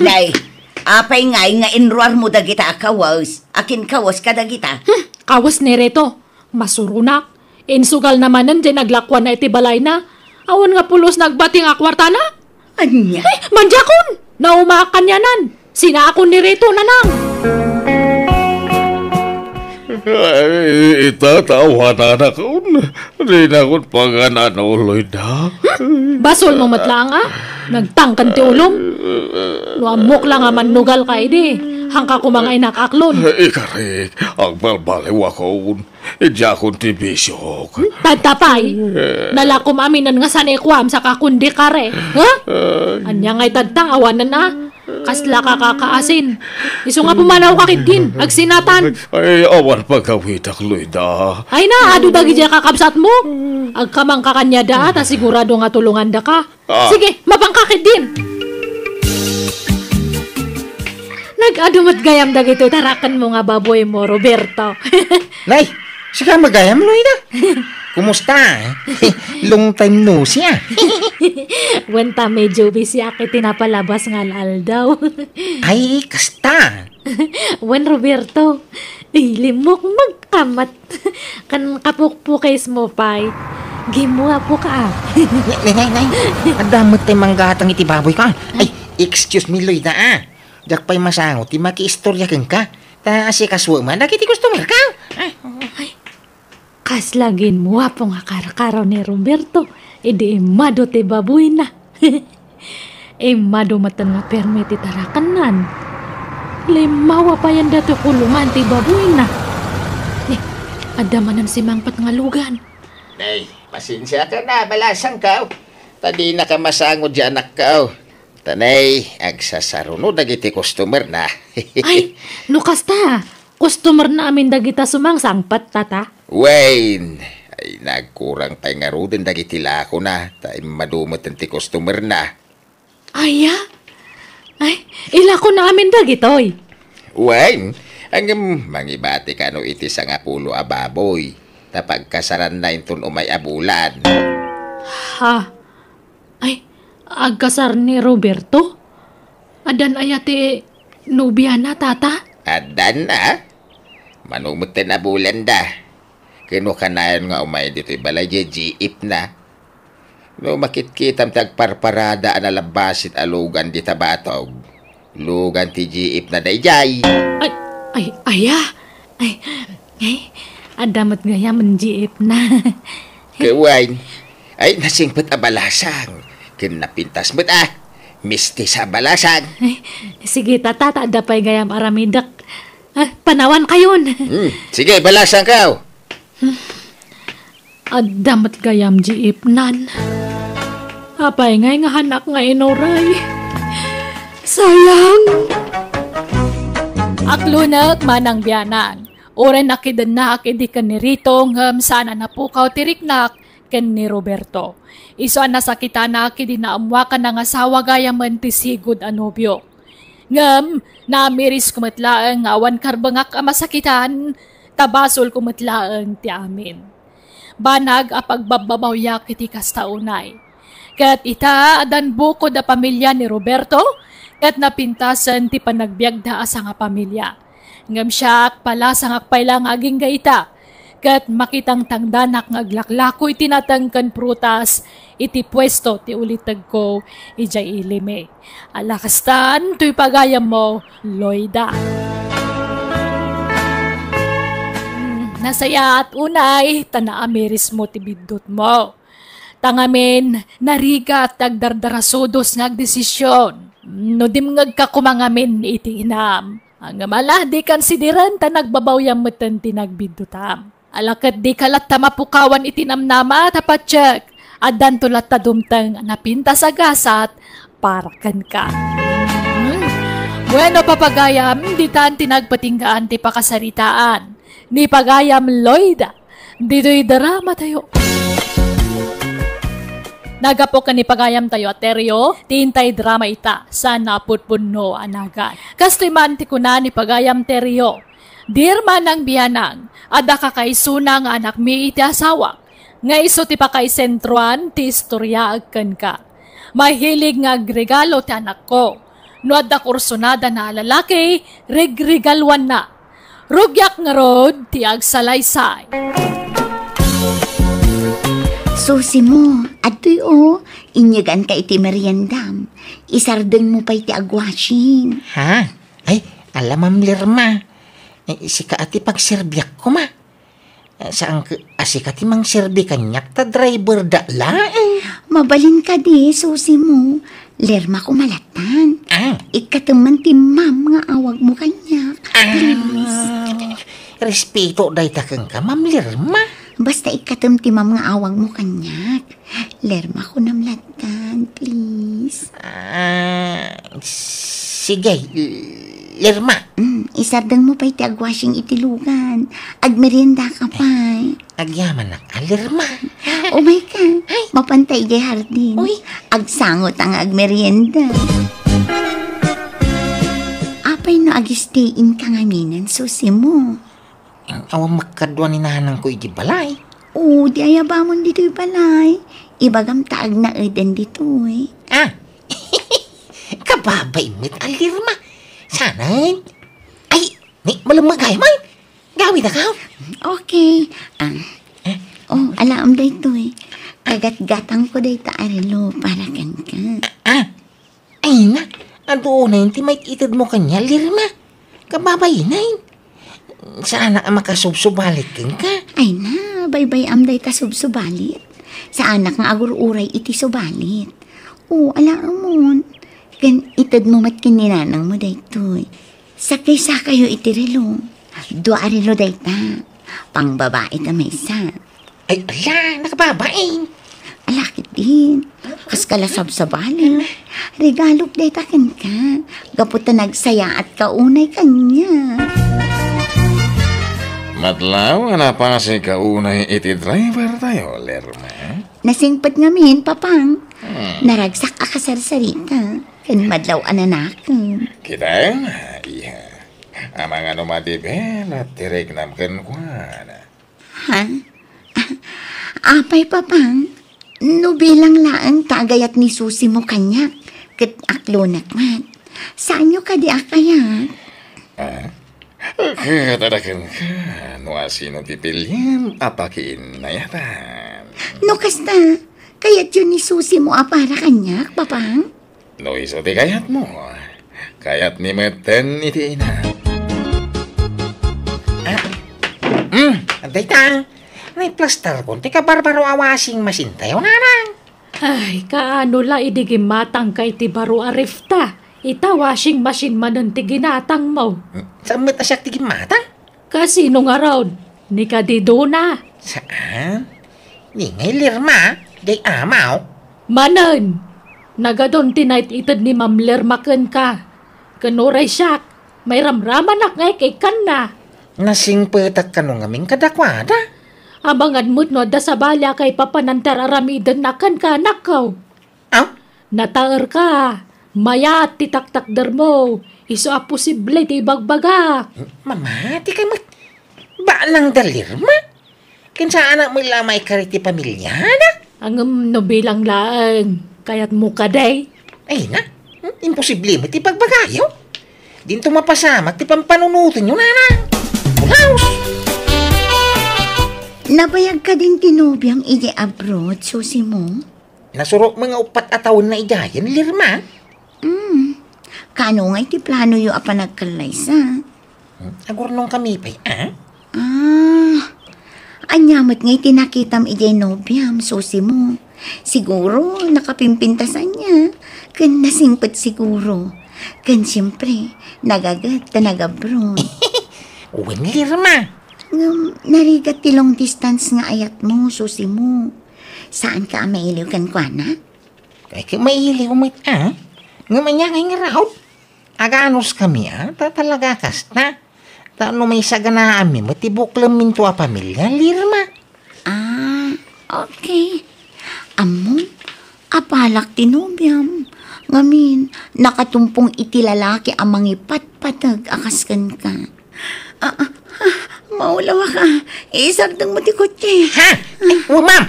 E: Nay, Apay nga inruar mo dagita kawas. Akin kawas ka dagita.
B: Kawas ni Reto. Masurunak. Insugal naman nandiyan naglakwan na itibalay na. Awan nga pulos nagbating akwarta na.
E: Anya?
B: Ay, manjakon! Naumakan yanan. Sina ako ni Reto nanang.
D: Ay, itatawa na na kaun. Di na kun pangananoy na.
B: Basol mo matlang Nagtangkan ti ulom. Luamok lang manugal ka idi. Hangka ko mga inakaklon.
D: Ikarik, ang balbaliwa kaun. Idya kun ti bisyok.
B: Tadtapay. Nalakom aminan nga sanekwam sa kakundi kare. Ha? Anya nga'y tadtang awanan na. Kasla kakakaasin. Iso nga pumanaw kakit din. Agsinatan.
D: Ay, awan pagkawitak, Loida.
B: Ay na, adu dagi dya kakabsat mo. Agkamang kakanya da, ta sigurado nga tulungan da ka. Sige, mapangkakit din. Nag-adumat gayam dagito, tarakan mo nga baboy mo, Roberto.
C: Nay, sika magayam, Loida. Kumusta? Long time no siya.
B: Wenta medyo busy akit tinapalabas nga daw.
C: Ay, kasta.
B: Wen Roberto, limok magkamat. Kan kapukpukais mo pay. Gimuha po ka.
C: Nay. Adamot tayo manggatang iti baboy ka. Ay, excuse me, Loida Jak pa'y masangot, ti maki-istorya kang ka. Ta si kaswa man, nakiti customer ka.
B: Kas lagin mo po nga karakaraw ni Roberto. Edi emado te baboy na. Emado matan nga permiti tarakanan. Limawa pa yan dato kulungan ti baboy na. Adamanan si Mangpat nga lugan.
C: Nay, pasensya ka na, balasang ka. Tadi na ka masangod dyan anak ka. Tanay, agsasarunod dagiti customer na.
B: Ay, lukas ta. Customer na amin dagita sumang sangpat tata.
C: Wayne, ay nagkurang tayo nga rudin dagiti lako na. Tayo madumot ti customer na.
B: Aya? Ay, ilako na amin dagitoy.
C: Wayne, ang mangibati ka no iti sa nga pulo ababoy. Tapagkasaran na intun umay abulan.
B: Ha? Ay, agkasar ni Roberto? Adan ayate nubya na tata?
C: Adan na? Manumutin na bulan da. Kinukanayon nga umay dito'y balay jeep na. No makitkitam tagparparada na labasit alugan di tabatog. Lugan ti jeep na dayjay.
B: Aya. Ay, adamat gaya man jeep na.
C: Kawain, ay nasingpot abalasang. Kinapintas mo't misti sa balasang.
B: Ay, sige tata, adapay gayam aramidak. Panawan kayon.
C: Sige, balasang ka.
B: Adamat gayam jeep nan. Apay ngay nga hanak nga inoray. Sayang.
A: Aklunak manang biyanan. Oren nakidan na akidi ka ni Rito ngam sana napukaw tiriknak ken ni Roberto. Iso ang nasakita na akidi na amwa ka ng asawa gaya man ti sigud anobyo. Ngam, namiris kumatlaang awan karbangak amasakitan, tabasol kumatlaang ti amin. Banag apagbababawyak iti kastaunay. Kat ita adan buko da pamilya ni Roberto, kat napintasan ti panagbiagda asa nga pamilya. Ngam siya pala sangakpay lang aging gaita, kat makitang tangdanak ng aglaklako'y tinatangkan prutas, iti pwesto ti ulitag ko, ijay ilime. Alakastan, tuy pagayam mo, Loida. Nasaya at unay, tanaamiris mo ti bidot mo. Tangamin, nariga at agdardarasodos ng desisyon. No dimngag ka kumangamin iti inam. Ang mala, di kansidiran ta nagbabawyang matan tinagbidutam. Alakat di kalat tamapukawan itinamnama tapatsyag. Adan tulat tadumtang napinta sa gasat para kan ka. Bueno papagayam, di tan tinagpatinggaan ti pakasaritaan. Ni pagayam Loida, dito'y drama tayo. Nagapo ka ni pagayam tayo ateryo, tintay drama ita, sana putpunno anagan. Kasto'y manti ko na ni pagayam teryo. Dirman ang biyanang, ada kakaisuna nga anak mi iti asawa. Nga iso ti pakaisentroan ti istorya agkan ka. Mahilig nga agregalo ti anak ko. No adda kursunada na lalaki, regregalwan na. Rugyak nga rod, tiag salaysay.
E: Susi mo, atoy inyagan ka iti meriendam. Isardeng mo pa iti agwashing.
C: Ha? Ay, alam Ma'am Lirma. Si ka ati pagserbiak ko ma. Saan ka, asika ti mang serbi kanyak ta driver da laeng.
E: Mabalin ka di, susi mo. Lerma ko malatan. Ikataman ti ma'am nga awag mo kanyak.
C: Respeto day takang ka, Ma'am Lirma.
E: Basta ikatam ti ma'am nga awag mo kanyak. Lerma ko namlatan, please.
C: Sige, Lirma.
E: Isardang mo pa iti agwashing itilugan. Agmerienda ka pa.
C: Agyaman na ka, Lirma.
E: Oh my God. Mapantay jay hardin. Agsangot ang agmerienda. Apay no agistayin ka ngaminan, susi mo.
C: Awang makadwa ni nanang ko iti balay.
E: Oo, di ayabamon dito'y balay. Ibagam taag na eden dito'y.
C: Kababay mo't Lirma. Sanay. Ay, malamagay man. Gawin na ka.
E: Okay. Alam dito'y. Kagat-gatang ko day taarilo para kan ka.
C: Ay na. Ado na yung timay itid mo kanya, Lirma. Kababay na yun. Saan na makasubsubalit ka?
E: Ay na, bay-bay amday ka subsubalit. Sa anak nga agur-uray iti subalit. Oo, alam mo. Kan itid mo mat kininanang mo daytoy. Sakay-sa kayo iti relo. Dua relo dayta. Pang babae ka may isa.
C: Ay, ala, nakababain.
E: Alakit din. Kas kalasab sa bali. Regalok dayta kan ka. Gaputa nagsaya at kaunay kanya.
D: Matlaw, pa si kaunay iti driver tayo, Lerma.
E: Nasingpat ngamin, papang. Naragsak akasarsarita. Kan madlaw ananakan.
D: Kita, iya. Amang ano matibel at tirig namkan kuana.
E: Ha? Apay, papang. No bilang laang tagayat ni Susi mo kanyak. Kat aklonat man. Saan nyo ka di akayat?
D: Katadakan ka, no asino tipilyan, apakin na yatan.
E: No kasta, kayat yun ni Susi mo apara kanyak, papang?
D: No iso ti kayat mo, kayat ni meten iti ina.
C: Antay ta. May plaster ko. Tika barbaro awasing masintayo nanang.
B: Ay, kaano la idigim matang kay ti baro arifta. Ita washing machine manan ti ginatang mo.
C: Saan mo tasyak tigim matang?
B: Kasi nung araw, ni kadido na.
C: Saan? Ni ngay Lirma. Day amaw.
B: Manan, nagadon tinight itad ni Ma'am Lermaken ka. Kanuray siyak, may ramramanak ngay kay kan na.
C: Nasing petak ka nung aming kadakwada.
B: Abangan mo't no da sa balya kay papanantar aramidan na kan ka nakaw. Nataer ka. Maya at titaktakder mo. Iso a posible ti bagbaga.
C: Mama, di kay mat. Baalang dalirma? Kinsa anak mo lamay kariti pamilya na?
B: Ang nobilang laang. Kaya't mo ka day.
C: Ay na, imposible mo ti pagbagayo. Dinto mapasamak ti pampanunutin yun nanang. Ulaos!
E: Nabayag ka din tinubyang iji abroad, Susi mo?
C: Nasurok mga 4 atawon na idayan, Lirma.
E: Kano nga iti plano yu apa nagkalaysa?
C: Agurnong kami pa'y,
E: Anyamat nga iti nakitam iji nobyam, Susi mo. Siguro, nakapimpintasan niya. Kan nasingpat siguro. Kan siyempre, nagagat na nagabroad.
C: Uwin, Lirma.
E: Narigat ti long distance nga ayat mo, Susi mo. Saan ka mailiw kan kwa na?
C: Kaya ka mailiw mo nga manyangay nga raot. Aganos kami talaga kasta. Tano may saganaan mi, matibok lang minto a pamilya, Lirma.
E: Okay. Amo, apalak tinubyam. Ngamin, nakatumpong iti lalaki amang ipatpatag akaskan ka. Maulawa ka. Isagdang mo ti kutsi.
C: Ha? Ma'am.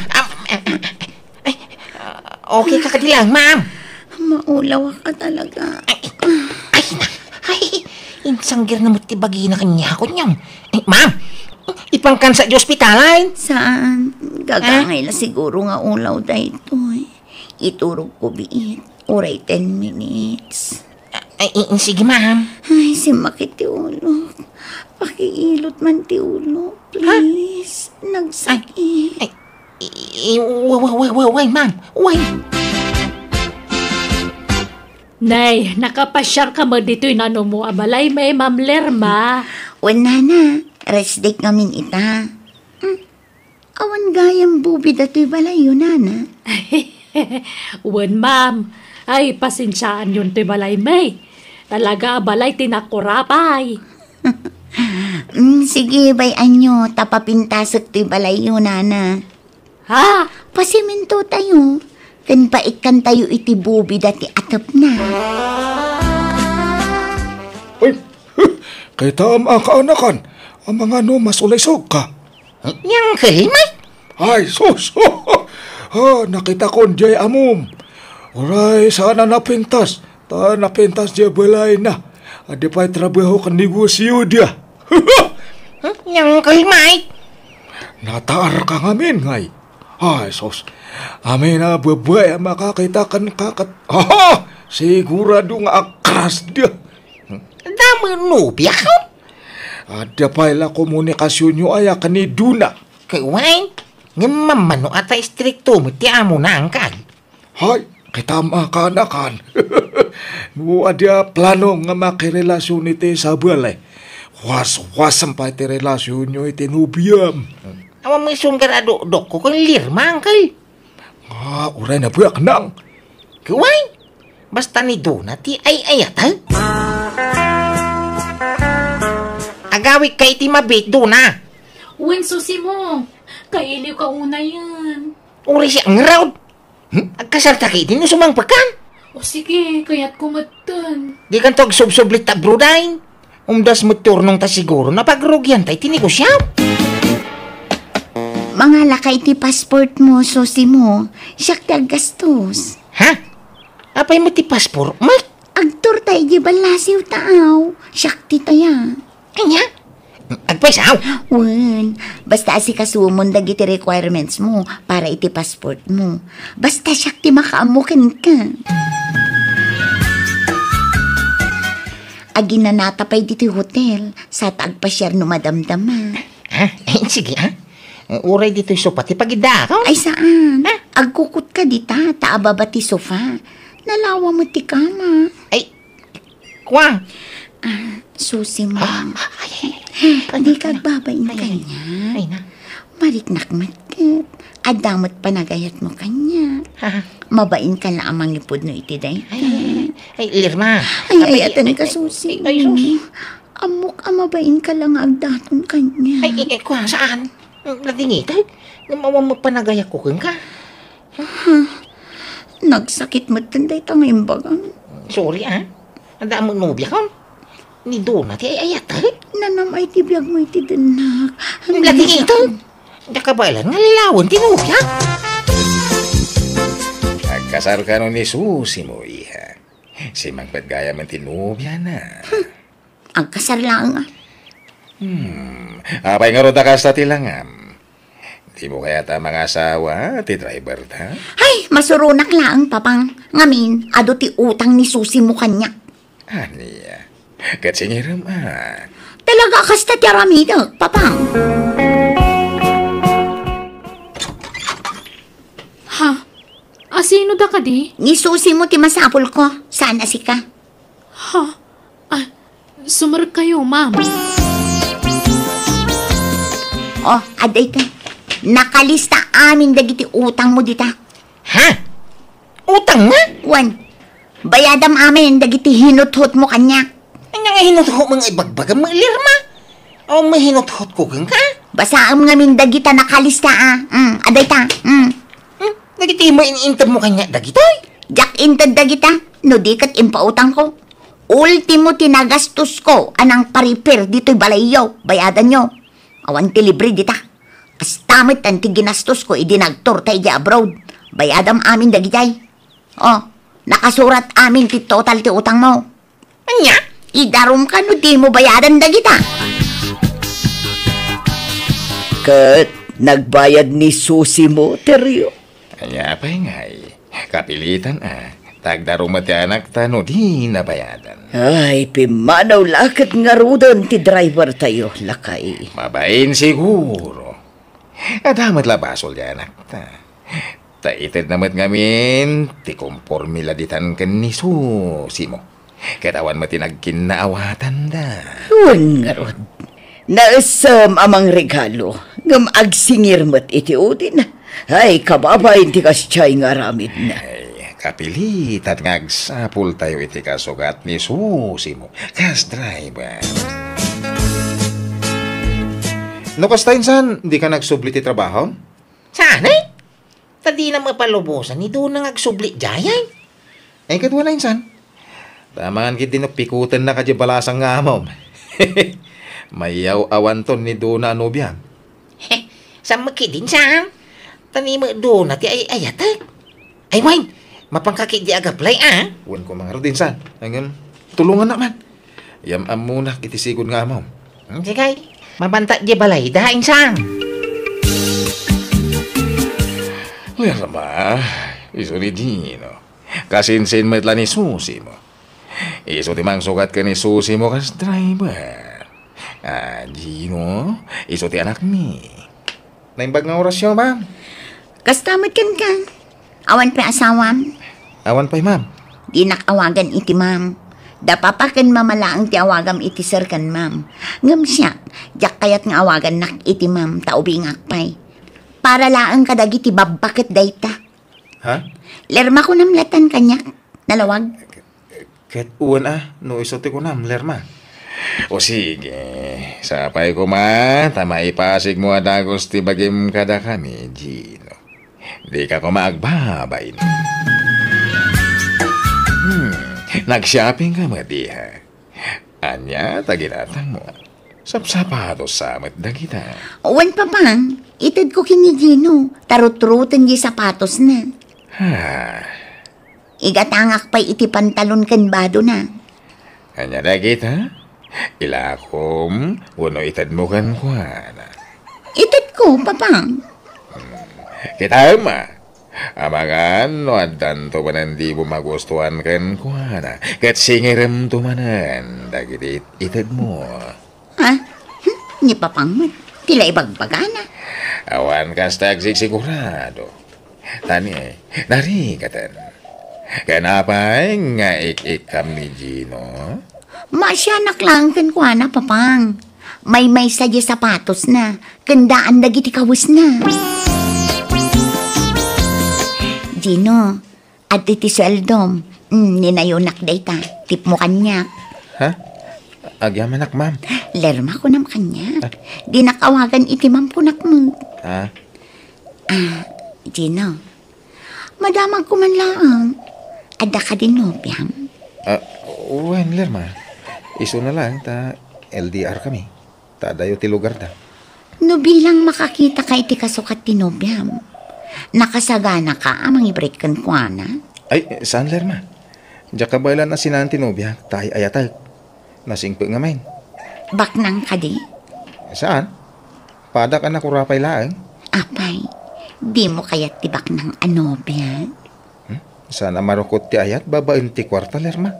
C: Okay ka kadilang, ma'am.
E: Maulawa ka talaga.
C: Insanggir na mo't tibagi na kanya ako niyam. Ma'am, ipangkan sa di ospitalan.
E: Saan? Gagangay na siguro nga ulaw dahito eh. Iturog ko biit. Oray 10 minutes.
C: Sige, ma'am.
E: Ay, si Makit ti ulo. Pakiilot man ti ulo. Please. Nagsakit.
C: Why, ma'am? Why?
B: Nay, nakapasyar ka mo dito inano mo abalay may Ma'am Lerma.
E: Wala na. Rest day ngamin ita. Awan gayang bubi dato'y balay yun, nana.
B: Wen, ma'am. Ay, pasensyaan yun to'y balay may. Talaga balay tinakurapay.
E: Sige, bayan nyo. Tapapintasok to'y balay yun, nana.
B: Ha?
E: Pasiminto tayo. Kan paikan tayo iti bubi dati atap na.
D: Ay, kay tama kaanakan. Ang mga no, mas ulaysog ka.
C: Yang kalimay?
D: Ay, sus! Nakita ko jay amom. Oray, sana napintas. Ta napintas jay balay na. Adi pa'y trabaho kan negosyo dia.
C: Yang kalimay?
D: Nataar ka ngamin, ngay. Ay, sus. Amin na babay makakita kan kakat. Sigurado nga akas dia.
C: Dami nubya ka?
D: Ada pa'y la komunikasyon nyo ay ni Duna.
C: Kaway, nga mamano ata istrikto mo ti amo na angkad.
D: Hay, kita makanakan. No ada plano nga makirelasyon iti sa balay. Was-wasam pa iti relasyon nyo iti nubiyam.
C: Awa may sunggarado dok ko kung lirma angkal.
D: Uray na buyak nang.
C: Kaway, basta ni Duna ti ay-ayat ha? Agawik kay ti mabit Duna.
B: Wen, susi mo. Kailiw ka una yan.
C: Uri siya ang raw. Agkasarta kay din sumang pakan.
B: O sige, kaya't kumatan.
C: Di kan tog sub-sublit ta brudain. Umdas mo turnong ta siguro na pagrugyan tay tinegosya.
E: Mga lakay ti passport mo, susi mo. Siyak ti aggastos.
C: Ha? Apay mo ti paspor? Mike?
E: Agtur tayo di balasiw taaw. Siyak ti taya.
C: Kanya? Agpaisaw?
E: Wen, basta asikasumon dagiti requirements mo para iti passport mo. Basta siyak ti makaamukin ka. Aginanatapay diti hotel sa taagpasyar no madamdama.
C: Ha? Sige ha? Uray dito yung sopa ti pagida ka?
E: Ay saan? Agkukot ka dita, taababa ti sofa. Nalawa mo ti kama.
C: Ay, kwa?
E: Susi mo. Hindi ka agbabain kanya.
C: Ay na.
E: Mariknak-matkat. Adamot panagayat mo kanya. Mabain ka na amang lipod no iti day.
C: Ay, Lirma.
E: Ay, atan ka, Susi.
C: Ay, sus.
E: Amok, amabain ka lang agdaton kanya.
C: Ay, kwa, saan? Natingit, ay. Namawa mo panagayak ko kung ka.
E: Nagsakit mo tanday tangayong bagang.
C: Sorry, ha? Anda mo nubya ka? Ni Dona, ti ayat, ay.
E: Nanam ay tibiyag mo iti dinak.
C: Natingit, ay. Nakabalan, nalalawan, tinubya.
D: Nagkasar ka nun ni Susi mo, iha. Si Magpet gaya man tinubya na.
E: Ang kasar lang.
D: Apay nga ro ta kasta tilangam. Di mo kaya ta mga asawa, ti driver ta?
E: Ay, masurunak lang, papang. Ngamin, ado ti utang ni Susi mo kanya.
D: Aniya, katsingiram
E: Talaga kasta ti aramidag, papang.
B: Ha? Asino da ka di?
E: Ni Susi mo ti masapol ko. Sana si ka.
B: Ha? Sumar kayo, ma'am.
E: Oh, aday ka. Nakalista amin dagiti utang mo dita.
C: Ha? Utang nga?
E: Wan, bayadam amin dagiti hinuthot mo kanya.
C: Ay, nga hinuthot mga ibagbagam mga Lirma. O may hinuthot ko kung ka?
E: Basaam ngamin dagita nakalista aday ta.
C: Dagiti mo iniintab mo kanya, dagitoy.
E: Jak intad dagita, no di kat impautang ko. Ultimo tinagastos ko anang paripir dito'y balayaw, bayadan nyo. Awan ti libre dita. Kastamit ang tiginastos ko idinagtor tayo abroad. Bayadam amin dagitay. Oh, nakasurat amin ti total ti utang mo.
C: Anya?
E: Idarom ka no di mo bayadan da kita. Kat, nagbayad ni Susi mo, Teryo.
D: Anya pa ngay. Kapilitan Tagdaro mati anak tano di nabayadan.
E: Ay, pimanaw lakat nga rudan ti driver tayo, lakay.
D: Mabain siguro. Adamat labasol di anak ta. Taitid namat ngamin, ti kompormila ditan ken ni Susi mo. Katawan mati nagkinaawatan da.
E: Huwag nga rod. Naasam amang regalo. Ngam agsingir mat iti udin. Ay, kababay ti kasyay nga ramid na.
D: Kapilitan ngagsapul tayo iti kasugat ni Susi mo. Kas driver.
F: No, kasta insan, di ka nagsubli ti trabaho?
C: Sana eh. Tadi na mapalubusan, ito na agsubli jayay.
F: Ay, katwa na insan. Tamangan kit dinapikutan na kadya balasang nga mom. Mayaw awanton ni Dona Anubia.
C: Sa makidin saan? Tani mo doon na ti ay ayatek. Ay, wine, mapangkakit di agaplay
F: Wan ko mga rodin san. Hanggang tulungan naman. Yam muna kitisikod nga mom.
C: Sige, mabanta di balay, dahain saan.
D: Uy, sama. Iso ni Gino. Kasinsin mo itla ni Susi mo. Iso timang sukat ka ni Susi mo kas driver. Gino, iso ti anak mi.
F: Naimbag nga orasyon, ma'am.
E: Kastamad kan ka. Awan pa asawam.
F: Awan pa'y, ma'am.
E: Di nakawagan iti ma'am. Dapapakan mamalaang ti awagam iti sir kan ma'am. Ngam siya, jak kayat nga awagan nak iti ma'am taubing akpay. Para laang kadagi ti babakit dayta.
F: Ha?
E: Lerma ko namlatan kanya. Nalawag.
F: Ket uwan no isote ko nam, lerma.
D: O sige, sapay ko ma, tama ipasig mo adagos ti bagim kada kami, Gino. Di ka ko maagbabain. Nag-shopping ka madiha. Anya, taginatang mo. Sapsapatos samat da kita.
E: Uwan pa pang, itad ko kini Gino. Tarut-rutan di sapatos na. Igatangak pa'y iti pantalon kan bado na.
D: Anya da kita? Ilakom, wano itad mo kan kuana.
E: Itad ko, papang.
D: Kita ma. Amangan, no adan to manan di mo magustuhan kan kuana. Kat singirem to manan, dagiti itad mo.
E: Ha? Ni papang mo, tila ibagbagana.
D: Awan kas tagsig sigurado. Tani, narikatan. Kanapay nga ik-ikam ni Gino?
E: Masyanak lang kan kuana, papang. May sadya sapatos na. Kandaan dagiti kawis na. Gino, at iti seldom. Ninayunak dayta. Tip mo kanya.
F: Ha? Agyamanak, ma'am.
E: Lerma ko nam kanya. Di nakawagan iti mam kunak mo.
F: Ha?
E: Gino, madamag ko man lang. Ada ka din nobyam.
F: Uwan, lerma. Iso na lang, LDR kami. Dayo ti lugar da.
E: No bilang makakita ka iti kasukat ti nobyam. Nakasagana ka amang i-break kan kuana.
F: Ay, saan, lerma? Diya ka bailan na sinanti nobya, tayo ayatag. Nasingpo nga main.
E: Baknang ka di?
F: Saan? Pada ka na kurapay laang.
E: Apay, di mo kaya't tibak ng anobya?
F: Sana marukot ti ayat, babain ti kwarta, lerma.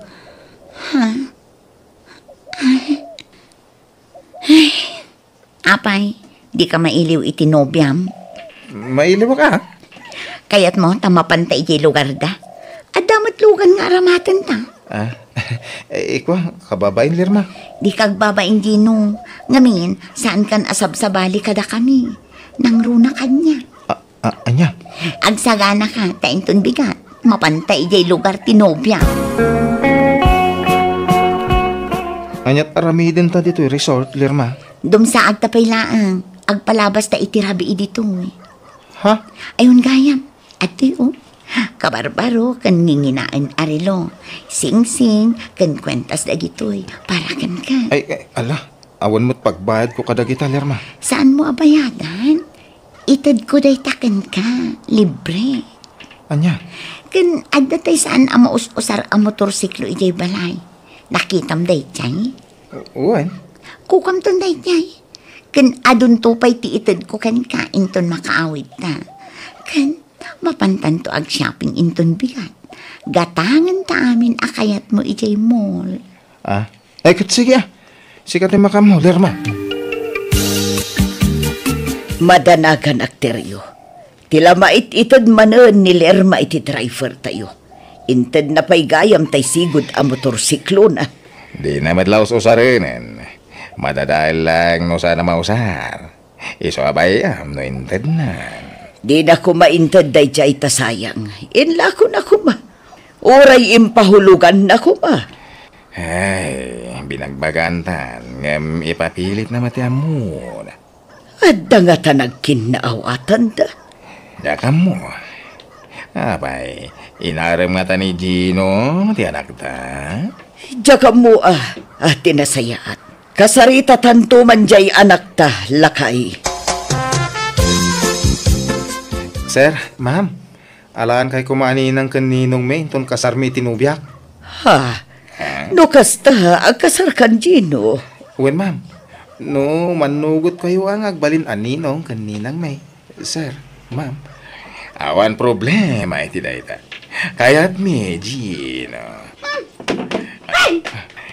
E: Apay, di ka mailiw iti nobyam.
F: Mailiw ka?
E: Kaya't mo, tamapan ta iti lugar da. At damat lugan nga aramatan ta.
F: Ikwa, kababain, lerma.
E: Di kagbabain Gino. Ngamin, saan kan asab sa bali kada kami. Nang runa kanya.
F: Anya?
E: Agsagana ka, tainton bigat. Mapantay iti lugar ti nobya.
F: Anyat aramidin ta dito resort, lerma.
E: Dumsa agtapay laang. Agpalabas ta iti rabi dito.
F: Ha?
E: Ayun gayam. At kabarbaro kan nginginaan arilo. Sing-sing kan kwentas da gitoy. Para kan ka.
F: Ay, ala. Awan mo't pagbayad ko kada kita, lerma.
E: Saan mo abayadan? Itad ko day takan ka. Libre.
F: Anya?
E: Kan adda tay saan ama us-usar ang motorsiklo ijay balay. Nakitam day jay.
F: Uwan?
E: Kukam ton day jay. Kan adun to pa'y tiitid ko kan kain ton makaawit na. Kan mapantan to ag shopping inton bigat. Gatangan ta amin akayat mo ijay mall.
F: Kat sige Sikat ni makamo, Lerma.
E: Madanagan akteryo. Tila mait-itad manon ni Lerma iti driver tayo. Inted na pa'y gayam tay sigod a motorsiklo na.
D: Di na madlaos usarinin. Madadahil lang no sana mausar. Iso abayam no inted na.
E: Di na ko maintad day jay ta sayang. Inla ko na kuma. Oray impahulugan na kuma.
D: Ay, binagbagantan. Ngam ipapilit na matiam mo.
E: Adda nga ta nagkinaawatan da.
D: Dakam mo. Abay, inarem nga ta ni Gino, ti anak ta.
E: Diyaga mo tinasayaat. Kasarita tanto man jay anak ta, lakay.
F: Sir, ma'am, alaan kay kumaninang kaninong may ton kasarmi tinubyak.
E: No kasta, agkasar kan Gino.
F: Uwan, ma'am. No, manugot kayo ang agbalin aninong kaninang may. Sir, ma'am.
D: Awan problema iti dayta. Kayat mi, Gino.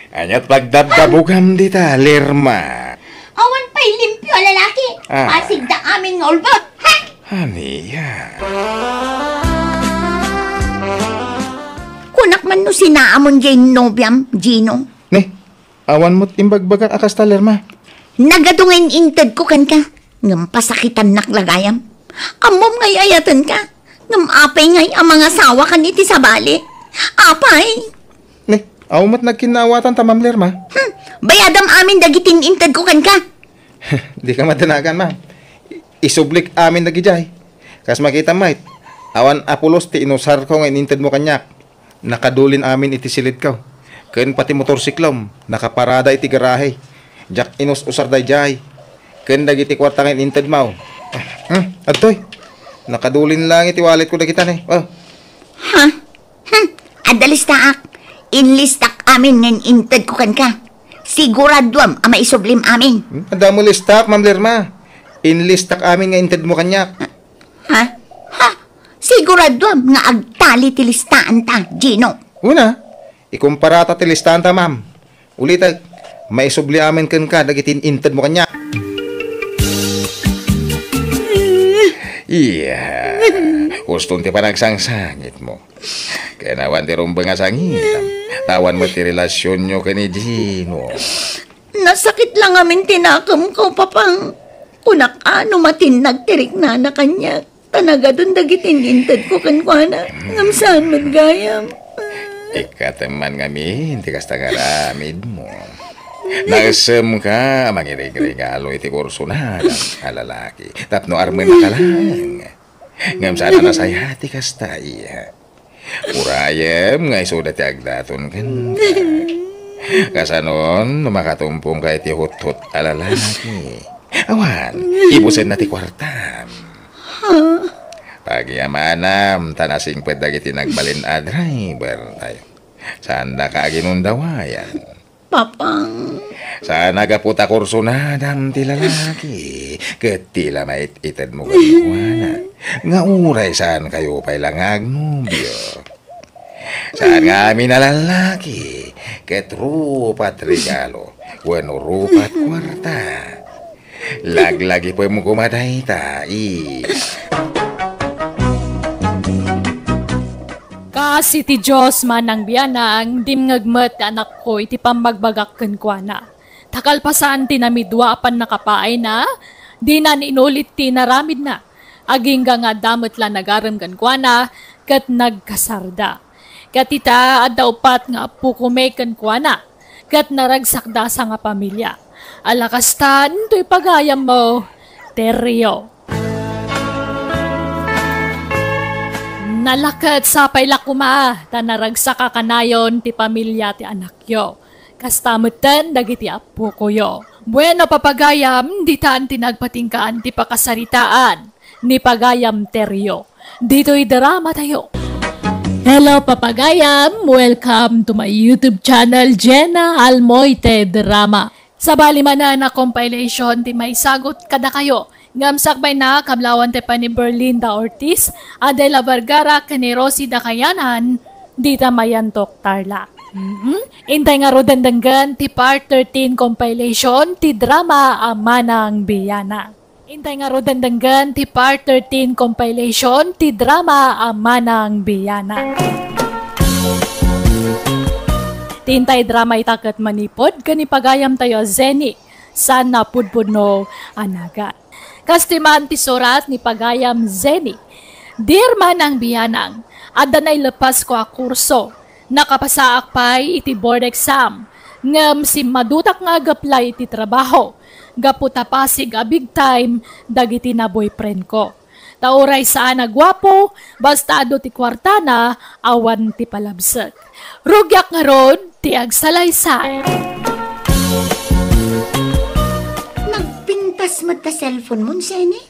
D: Anyat pagdabdabugam dita, Lerma.
E: Awan pa'y limpyo, lalaki. Pasig da amin nga ulbot.
D: Aniya.
E: Kunak man no sinaamon jay nobyam, Gino.
F: Ne, awan mo't imbagbagang akas ta, Lerma.
E: Nagadungin inted ko kan ka. Ngam pasakitan naklagayam. Amom ngay ayatan ka. Ngam apay ngay ang mga sawa kan iti sabali. Apay.
F: Ne, awan mo't nagkinawatan ta, Ma'am Lerma.
E: Bayadam amin dagitin inted ko kan ka.
F: Di ka madanagan, ma'am. Isublik amin nagijay. Kas makita mait, awan apulos ti inusar ko nga ininted mo kanyak. Nakadulin amin iti silid ko. Ken pati motorsiklom, nakaparada iti garahe. Jak inus usar day jay. Ken dagiti kwarta nga ininted mo. Adtoy, nakadulin lang iti wallet ko dagita ni.
E: Adalis taak. Inlistak amin ngen inted ko kan ka. Siguraduam ama isublim amin.
F: Anda mo listak, Ma'am Lerma. Inlistak amin nga inted mo kanyak.
E: Siguraduam nga agtali ti listaan ta, Gino.
F: Una, ikumpara ta ti listahan ta, ma'am. Ulitag, maisubli amin kan ka, dagitin inted mo kanya.
D: Iya. Gustong ti panagsangsangit mo. Kaya nawan ti rumbang nga sangitam. Tawan mo ti relasyon nyo ka ni Gino.
E: Nasakit lang amin tinakam ko, papang. Kunak ano matinag tirik na kanya. Tanaga doon dagitin inted ko kankwana. Ngamsaan magayam.
D: Ikateman kami, hindi kasta ngaramid mo. Nagsem ka, mangirig-regalo iti kurso na alalaki. Tapno armen ka lang. Ngam sana nasayati kasta iya. Urayem nga isuda ti agdaton kan. Kasanon, makatumpong ka iti hut-hut alalaki. Awan, ibusen na ti kwartam. Pagyamanam, tanasing pedagiti nagbalin a driver tayo. Saan na kaginundawayan?
E: Papang.
D: Saan nagaputa kurso na dam ti lalaki? Ketila mait-ited mo kanikwana. Nga uray saan kayo pa'y langag nubyo. Saan nga amin na lalaki? Ket rupat regalo. Bueno rupat kwarta. Laglagi po mo kumaday tayo.
A: Kasi ti Diyos man ang biyanang dimngagmet anak ko iti pambagbagak kenkwana. Takalpasan ti namidwa pan nakapaay na, di na inulit ti naramid na. Aging nga damat la nagarem kenkwana, kat nagkasarda. Kat ita adaupat nga pukume kenkwana, kat naragsakda sa nga pamilya. Alakastan, to'y pagayam mo, Teryo. Nalakat sa pailakuma, tanaragsaka kanayon ti pamilya ti anak yo. Kastamutan dagiti apo ko yo. Bueno papagayam, di taan tinagpatingkaan ti pakasaritaan, ni pagayam Teryo. Dito'y drama tayo. Hello papagayam! Welcome to my YouTube channel, Jenna Almoite Drama. Sa balimana na compilation, ti may sagot kada kayo. Ngamsakbay na kablawan te pa ni Berlinda Ortiz, Adela Vergara, kani Rosie Dakayanan, dita mayantok tarla. Intay nga ro dandanggan ti part 13 compilation ti drama Amanang Biyana. Intay nga ro dandanggan ti part 13 compilation ti drama Amanang Biyana. Tintay drama itakat manipod kani pagayam tayo Zeni sana pudpudno anaga. Kastiman ti surat ni pagayam Zeni. Dear Manang Biyanang, adanay lepas ko a kurso. Nakapasaak pay iti board exam. Ngem si madutak nga gaplay iti trabaho. Gaputa pasig a big time dagiti na boyfriend ko. Tauray saan agwapo, basta ado ti kwartana, awan ti palabsat. Rugyak nga ron, ti agsalaysay.
E: Nagpintas mo ta cellphone mo, Sene?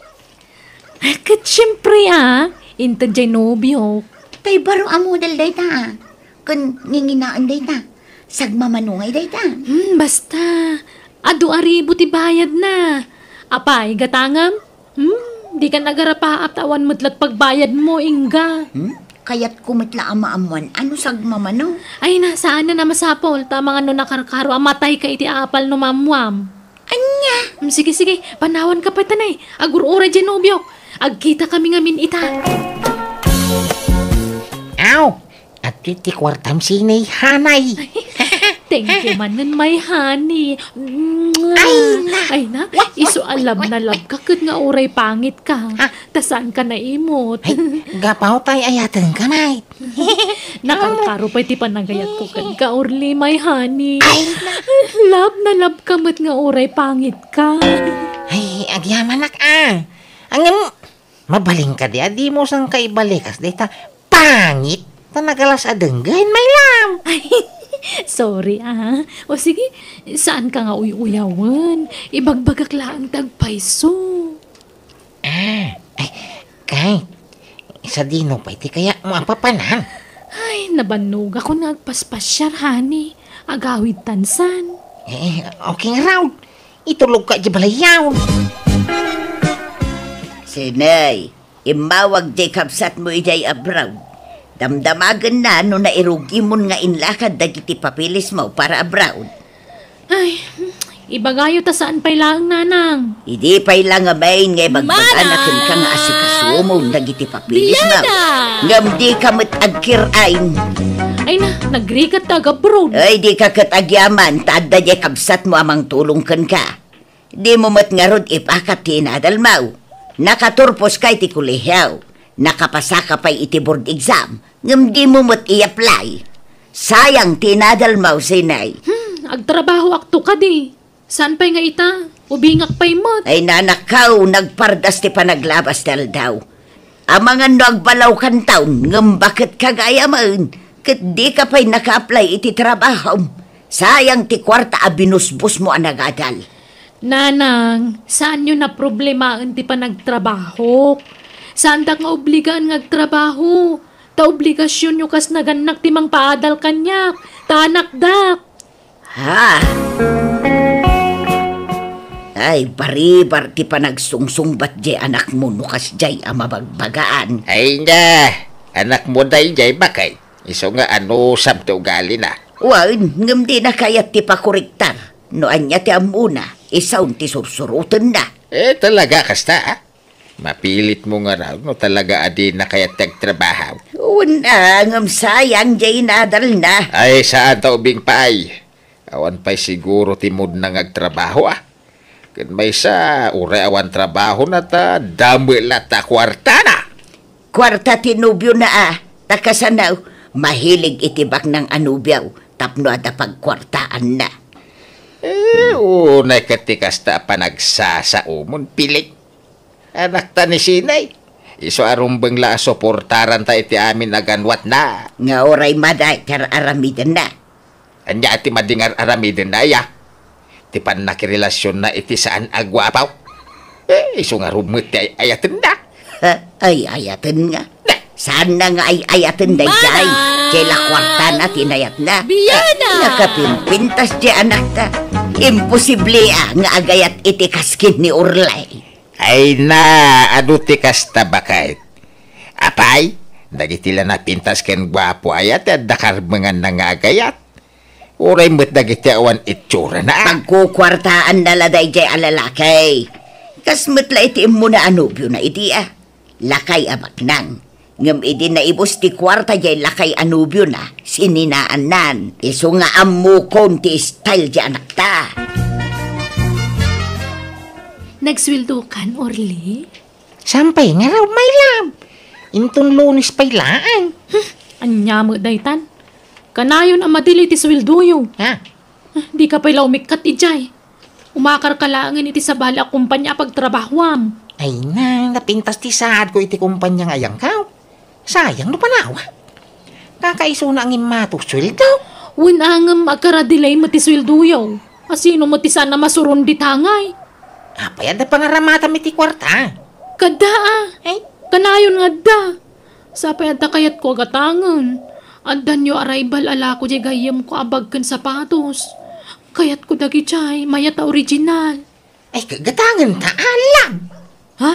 B: Kat syempre inta dyan nobyo.
E: Tay baro amodal day ta. Kun nginginaan day ta. Sagmamanungay day ta.
B: Basta, ado aribo ti bayad na. Apay, gatangam? Di ka nagarapaap tawan mo't pagbayad mo, Inga.
E: Kaya't kumitla amaamuan. Ano sagmamano?
B: Ay, nasaan na masapol? Tamang ano nakarkaro, amatay ka iti apal no mamwam.
E: Anya?
B: Sige, panawan ka pa tanay. Agur-ura dyan, nobyo. Agkita kami ngamin ita.
C: Aw! At ti kwartam sinay hanay.
B: Thank you manan, my honey. Ay na, iso alam na lab ka kud nga oray pangit ka. Tasan ka na imot.
C: Ay, gapaw tay ayatan ka, may.
B: Nakangkaro pa iti panagayat ko kan ka, Orly, my honey. Lab na lab ka mat nga oray pangit ka.
C: Ay, agyaman Angam, mabaling ka di mo sang kaibalikas dita. Pangit! Tanagalas adenggain, may lam.
B: Sorry O sige, saan ka nga uyawan? Ibagbagak lang tagpaiso.
C: Kay, sa dino pa iti kaya mo ang papanan.
B: Ay, nabanog ako nagpaspasyar, honey. Agawid tansan.
C: Okay nga raw. Itulog ka di balayaw.
E: Sinay, imawag di kapsat mo ijay abroad. Damdamagan na no nairugi mo nga inlakad dagiti papilis mo para abroad.
B: Ay, ibagayo ta saan pay lang, nanang.
E: Idi pay lang nga main nga bagbag-anakin ka nga asikasuo mo dagiti papilis mo. Ngam di ka matagkirain.
B: Ay na, nagrikat taga abroad.
E: Ay di ka katagyaman, taadda di kapsat mo amang tulong kan ka. Di mo mat nga rod ipakat tinadalmaw. Nakaturpos kay ti kulihaw. Nakapasa ka pa'y iti board exam. Ngam di mo mo't i-apply. Sayang tinadalmaw, Sinay.
B: Agtrabaho akto ka di. Saan pa'y nga ita? Ubingak pa'y mot.
E: Ay nanakaw, nagpardas ti panaglabas dal daw. Amangan no agbalaw kan taon, ngam bakit kagaya man? Kat di ka pa'y naka-apply iti trabaho. Sayang ti kwarta abinusbus mo anagadal.
B: Nanang, saan nyo na problemaan ti panagtrabaho? Saan da nga obligaan ngagtrabaho? Ta obligasyon nyo kas naganak ti mang paadal kanyak. Tanakdak.
E: Ha? Ay, baribar ti panagsungsungbat jay anak mo nukas jay amabagbagaan.
C: Ay na, anak mo day jay bakay. Iso nga ano sabto ugali na.
E: Wan, ngam di na kayat ti pakuriktar. No anya ti amuna, isaw ti sursurutan na.
C: Talaga kasta Mapilit mo nga raw, no talaga adi na kaya tagtrabaho.
E: Una, ngam sayang jay nadal na.
C: Ay, saan ta ubing paay? Awan pa'y siguro timod na ngagtrabaho Kan may sa uray awan trabaho na ta, dami la ta kwarta na.
E: Kwarta tinubyo na takasanaw, mahilig itibak ng anubyaw, tapno ada pagkwartaan na.
C: Unay katikas ta panagsasaumun pilik. Anak ta ni Sinay. Iso arumbang la soportaran ta iti amin aganwat na.
E: Nga oray maday kar aramidan na.
C: Anya ati madingar aramidan na ya. Ti pan nakirelasyon na iti saan agwapaw. Iso nga rumit ay ayatan na.
E: Ay ayatan nga. Saan na nga ay ayatan day jay? Kaya kwarta na tinayat na.
A: Biyana!
E: Nakapimpintas di anak ta. Imposible nga agayat iti kaskin ni Urlay.
C: Ay na, adu tikas tabakait. Apay, dagitila na pintas ken gwapo ayat at dakar mga nangagayat. Uray mo't dagiti awan itsura na.
E: Pagkukwartaan na laday jay alalakay. Kas matla iti mo na anubyo na iti Lakay amak nang. Ngam iti na ibos ti kwarta jay lakay anubyo na. Sininaan nan. Iso nga amukon ti style jay anak ta.
B: Nagsweldo kan, Orly?
C: Sampay nga raw, my love. Intong lunis pa'y laan.
B: Anya mo, daytan. Kanayon ang madili ti sweldo yo.
C: Ha?
B: Di ka pa'y laumikat ijay. Umakar ka laangin iti sa bala kumpanya pagtrabahwam.
C: Ay na, napintas ti saad ko iti kumpanyang ayang kaw. Sayang no panawa. Kakaiso na ang imatusweldo.
B: Winangam agkaradilay mo ti sweldo yo. Asino mo ti sana masuron di tangay.
C: Apay, ada pangaramata mi ti kwarta.
B: Kada
C: Ay,
B: kanayon nga da. Sapay ada kayat ko agatangan. Adan yo arrival ala ko di gayam ko abagkan sapatos. Kayat ko dagi chay, mayata original.
C: ay kagatangan ta alam.
B: Ha?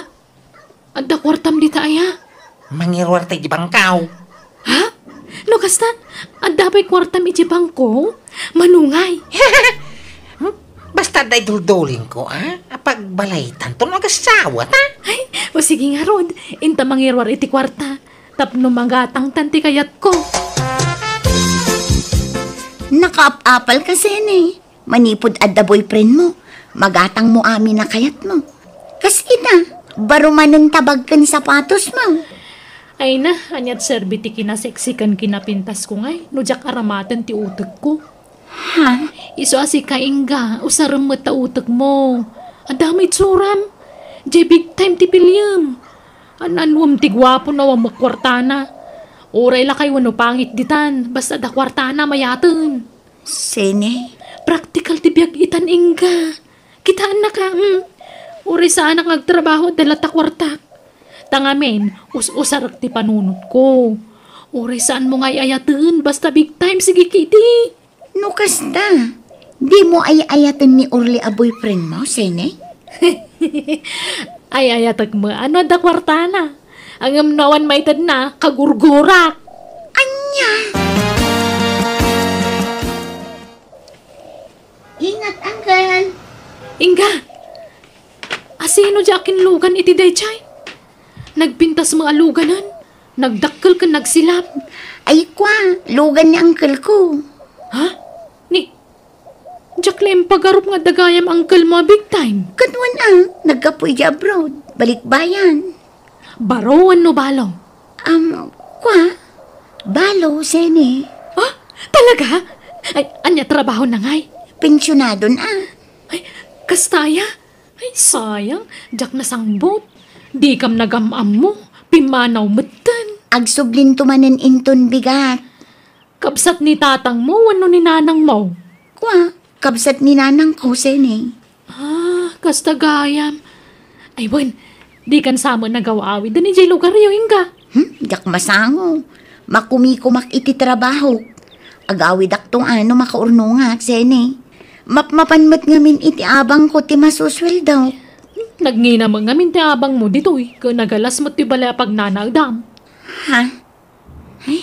B: Ada kwartam di taaya?
C: Mangirwar tayo di bangkaw.
B: Ha? No kastan, ada pa'y kwartam iti bangko? Manungay.
C: Basta day dulduling ko, ha? Apag balay tanto nagasawa, ta?
B: Ay, o sige nga Rod, inta mangirwar iti kwarta. Tapno magatang tanti kayat ko.
E: Nakaap-apal kasi ni. Manipod adda boyfriend mo. Magatang mo amin na kayat mo. Kasi na, barumanan tabagkan sapatos mo.
B: Ay na, anyat serbiti kinaseksikan kinapintas ko ngay. No jak aramatan ti utek ko.
E: Ha?
B: Iso asi kaingga, usaram mo ta utek mo. Adamay tsuram. Jay big time ti pilyam. Ananwam ti gwapo na wam makwartana. Oray la kay wano pangit ditan. Basta da kwartana mayatan.
E: Sene?
B: Practical ti biag itan ingga. Kitaan na ka. Oray saan ang agtrabaho dala ta kwarta. Tangamen, usarak ti panunot ko. Oray saan mo ngay ayatan. Basta big time sige kiti.
E: Nukas da. Di mo ay ayatan ni Orly a boyfriend mo, Sene?
B: Ay ayatag mo. Ano da kwartana? Ang amnawan maitad na kagurgurak.
E: Anya! Ingat, Uncle!
B: Inga, asino jakin lugan iti daychay? Nagpintas mga luganan. Nagdakkel ka nagsilap.
E: Ay kwa, lugan ni Uncle ko.
B: Ha? Ni, Jacqueline pagarup nga dagayam uncle mo big time.
E: Kanwan nagkapoy di abroad. Balikbayan.
B: Barawan no balaw.
E: Kwa? Balo, Sene.
B: Ah, talaga? Ay, anya trabaho na ngay.
E: Pensyonado na.
B: Ay, kastaya? Ay, sayang. Jak na sangbot. Di kam nagamam mo. Pimanaw matan.
E: Agsublin tumanen inton bigat.
B: Kapsat ni tatang mo, ano ni nanang mo?
E: Kwa? Kabsat ni nanang ko, Sene.
B: Ah, kastagayam. Ay, wan, di kan samo nagawawi. Dani jay lugar yo, Inga.
E: Jak masango. Makumikumak iti trabaho. Agawid aktong makaurnungat, Sene. Mapmapanmat ngamin iti abang ko ti masuswel daw.
B: Nagngina mo ngamin ti abang mo ditoy. Kung nagalas mo ti balay pag nanagdam.
E: Ha? Ay,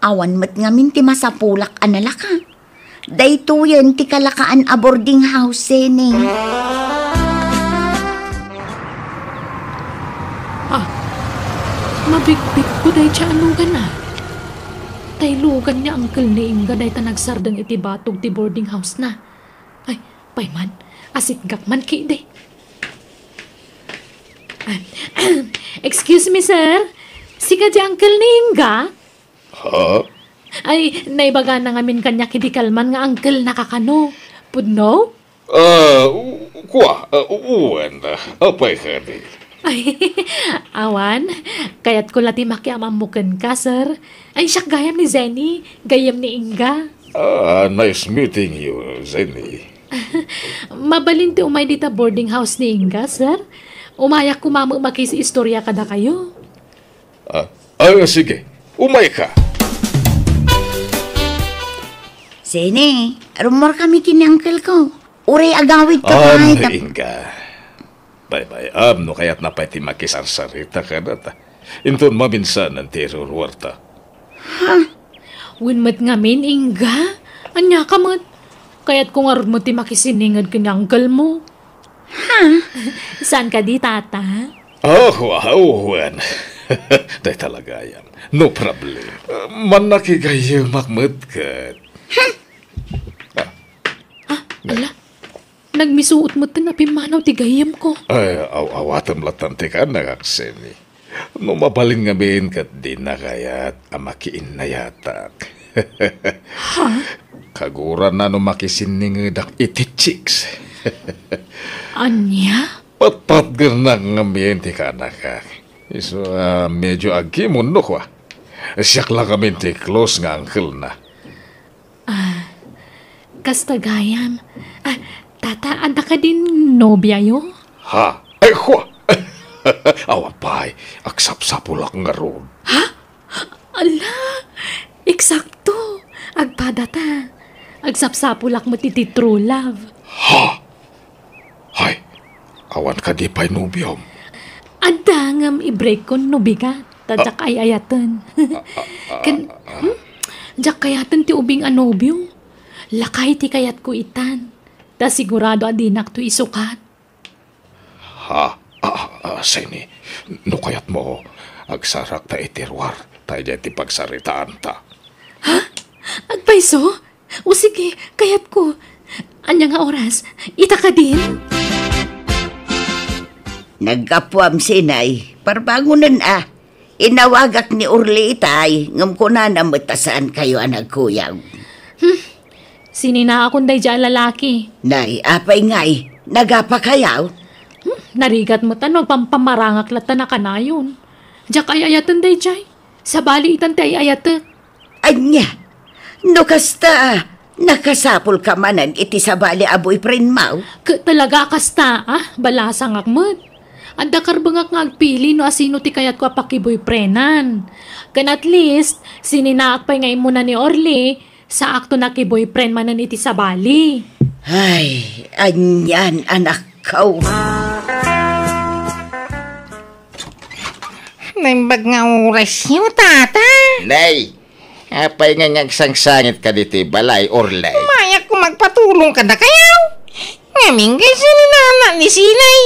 E: awan mat ngamin ti masapulak analaka. Dayto yan ti kalakaan a boarding house, Sene.
B: Ah, mabigbig ko day siya anugan na. Taylugan niya uncle ni Inga day ta nagsardang iti batog ti boarding house na. Ay, payman, asigak man kide. Excuse me, sir. Sika di uncle ni Inga?
D: Ha?
B: Ay, naibaga na ngamin kanya kidikalman nga uncle nakakano. Pudno?
D: Kuha, uwan na. Apay ka di.
B: Ay, awan, kaya't ko lati makiamamukan ka, sir. Ay, siyak gayam ni Zenny, gayam ni Inga.
D: Nice meeting you, Zenny.
B: Mabalinti umay dita boarding house ni Inga, sir. Umayak kumamo makisi istorya kada kayo.
D: Sige. Umay ka.
E: Sene, rumor kami kini uncle ko. Uray agawid ka kahit.
D: Inga. Bye-bye. No kaya't napay ti makisarsarita ka na ta. Inton mabinsan ang tirurwarta.
B: Winmat ngamin, Inga. Anya ka mat. Kaya't kung aron mo ti makisiningad kanya uncle mo. Saan ka di, tata?
D: Wow, Juan. Day talaga yan. No problem. Man nakigayo makmat ka.
B: Ala, nagmisuot mo na pimanaw ti gayam ko.
D: Awatan latante ka nakakseni. No mabalin nga bin kat di na kaya't amakiin na yatak. Kaguran na no makisiningad iti chicks.
B: Anya?
D: Pat na nga bin ti ka nakak. So, medyo agi mo no kwa. Siyak lang kami ti close nga uncle na.
B: Kastagayam. Tata, anda ka din nobya yo?
D: Ha? Ay, kwa! Awapay, aksap-sapulak nga ron.
B: Ala, eksakto. Agpadata. Agsapsapulak mo ti true love.
D: Hay, awan ka di pa'y nubyom.
B: Adangam i-break ko nubigat. Tadyak ay ayatan. Jak kayatan ti ubing anobyo. Lakay ti kayat ko itan. Ta sigurado adinak to isukat.
D: Sini, no kayat mo, agsarak ta itirwar, tayo dyan ti pagsaritaan ta.
B: Agpaiso? O sige, kayat ko. Anya nga oras, ita ka din?
E: Nagkapuam sinay, parbangunan Inawagak ni Urli itay, ngam ko na namatasaan kayo anag kuyaw.
B: Sinina akong day dyan lalaki.
E: Nay, apay ngay, nagapa kayaw?
B: Narigat mo tan, magpampamarangak lata na kanayon. Diyak ay ayatan day dyan. Sa bali itan tay ayatan.
E: Anya, no kasta, nakasapol ka manan iti sa bali aboy prin mau?
B: Talaga kasta, balasang akmat. Anda karbangak nga agpili no asino ti kayat ko apakiboyprenan. Kan at least, sininaak pa ngay muna ni Orly sa akto na kiboypren manan iti sa bali.
E: Ay, anyan anak ko.
C: Naimbag nga oras niyo, tata.
F: Nay, apay nga nagsangsangit ka dito balay, Orlay.
C: Mayak ko magpatulong ka na kayaw. Ngamin kasi ni nana ni Sinay.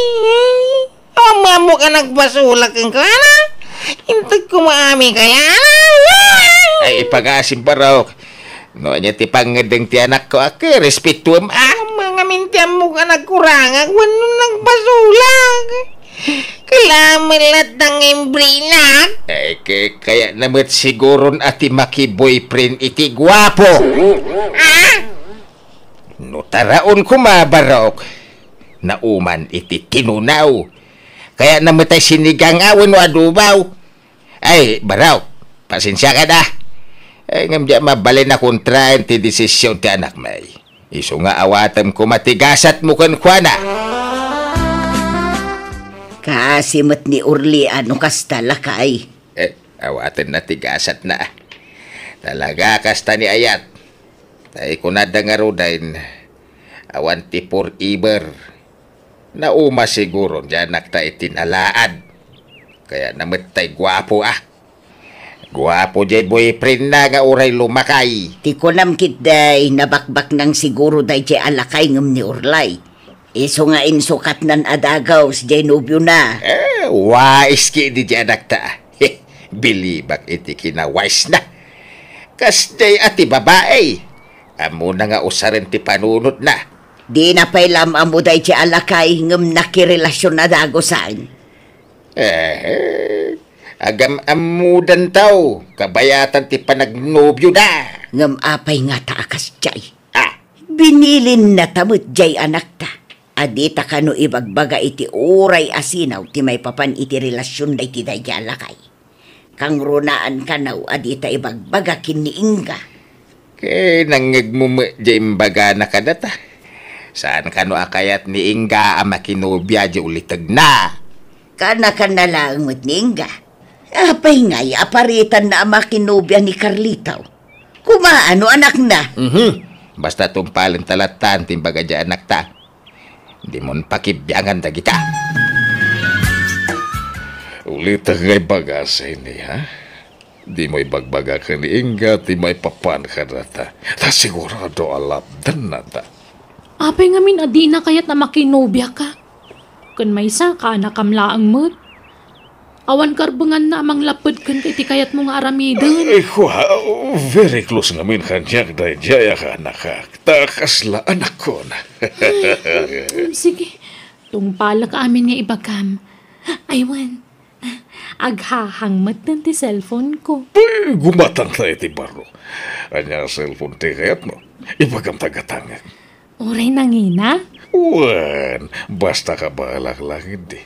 C: Mamo ka nagbasulak ang kana. Intag ko maami kaya na.
F: Ay, ipag-asim pa raw. No, niya ti pangadeng ti anak ko ako, respetuam
C: Mga mintiyan mo ka nagkurangag, wanong nagbasulak. Kalamilat ng imbrinak.
F: Ay, kaya naman siguro ati maki-boyfriend iti gwapo. No, taraon kumabarok. Nauman iti tinunaw. Kaya namatay sinigang awan o adubaw. Ay, baraw, pasensya ka na. Ay, ngamdya mabalin na kontra ti desisyon ti anak may. Iso nga awatam ko matigasat mo kan kwa na.
E: Kasimot ni Urli ano kasta lakay.
F: Awatan na tigasat na. Talaga kasta ni Ayat. Tay kunada nga rodain. Awan ti forever. Nauma siguro dyan nakta itinalaan. Kaya namatay gwapo Gwapo dyan boyfriend na nga uray lumakay.
E: Ti ko namkit day, nabakbak ng siguro day dyan alakay ngam ni Urlay. Iso nga insukat nan adagaw si dyan nubyo na.
F: Wais ki di dyan nakta. Bilibak iti kinawais na. Kas day ati babae. Amo na nga usarin ti panunot na.
E: Di na pailam amo day ti alakay ngam nakirelasyon na dagosan.
F: Agam amudan tao, kabayatan ti panagnobyo na.
E: Ngam apay nga taakas jay. Binilin na tamot jay anak ta. Adita kano ibagbaga iti uray asinaw ti may papan iti relasyon day ti day alakay. Kang runaan kanaw adita ibagbaga kin ni Inga.
F: Kay nangigmumu jay imbaga na kadata. Saan kano akayat ni Inga ang makinobya di ulitag na?
E: Kana lang mo't ni Inga. Apay nga'y aparitan na ama kinubya ni Carlito. Kumaano anak na?
D: Basta tumpalan talatan timbaga dya anak ta. Di mo pakibyangan da kita. Ulit ngay bagas ini, ha? Di mo ibagbaga ka ni Inga, di mo ipapan ka na ta. Ta sigurado alapdan na ta.
B: Apay nga min adi na kayat na makinobya ka. Kun may isa ka nakamlaang mo't. Awan karbangan na amang lapad kun kay ti kayat mo nga aramidon.
D: Ay, very close ngamin kanyak dahil jaya ka anak ka. Takas la anak ko na.
B: Sige, tungpala ka amin nga ibagam. Aywan, aghahangmat ng ti cellphone ko.
D: Ay, gumatang tayo ti baro. Anya cellphone ti kayat mo. Ibagam tagatangan.
B: Oray nangina?
D: Wan, basta ka balak lang hindi.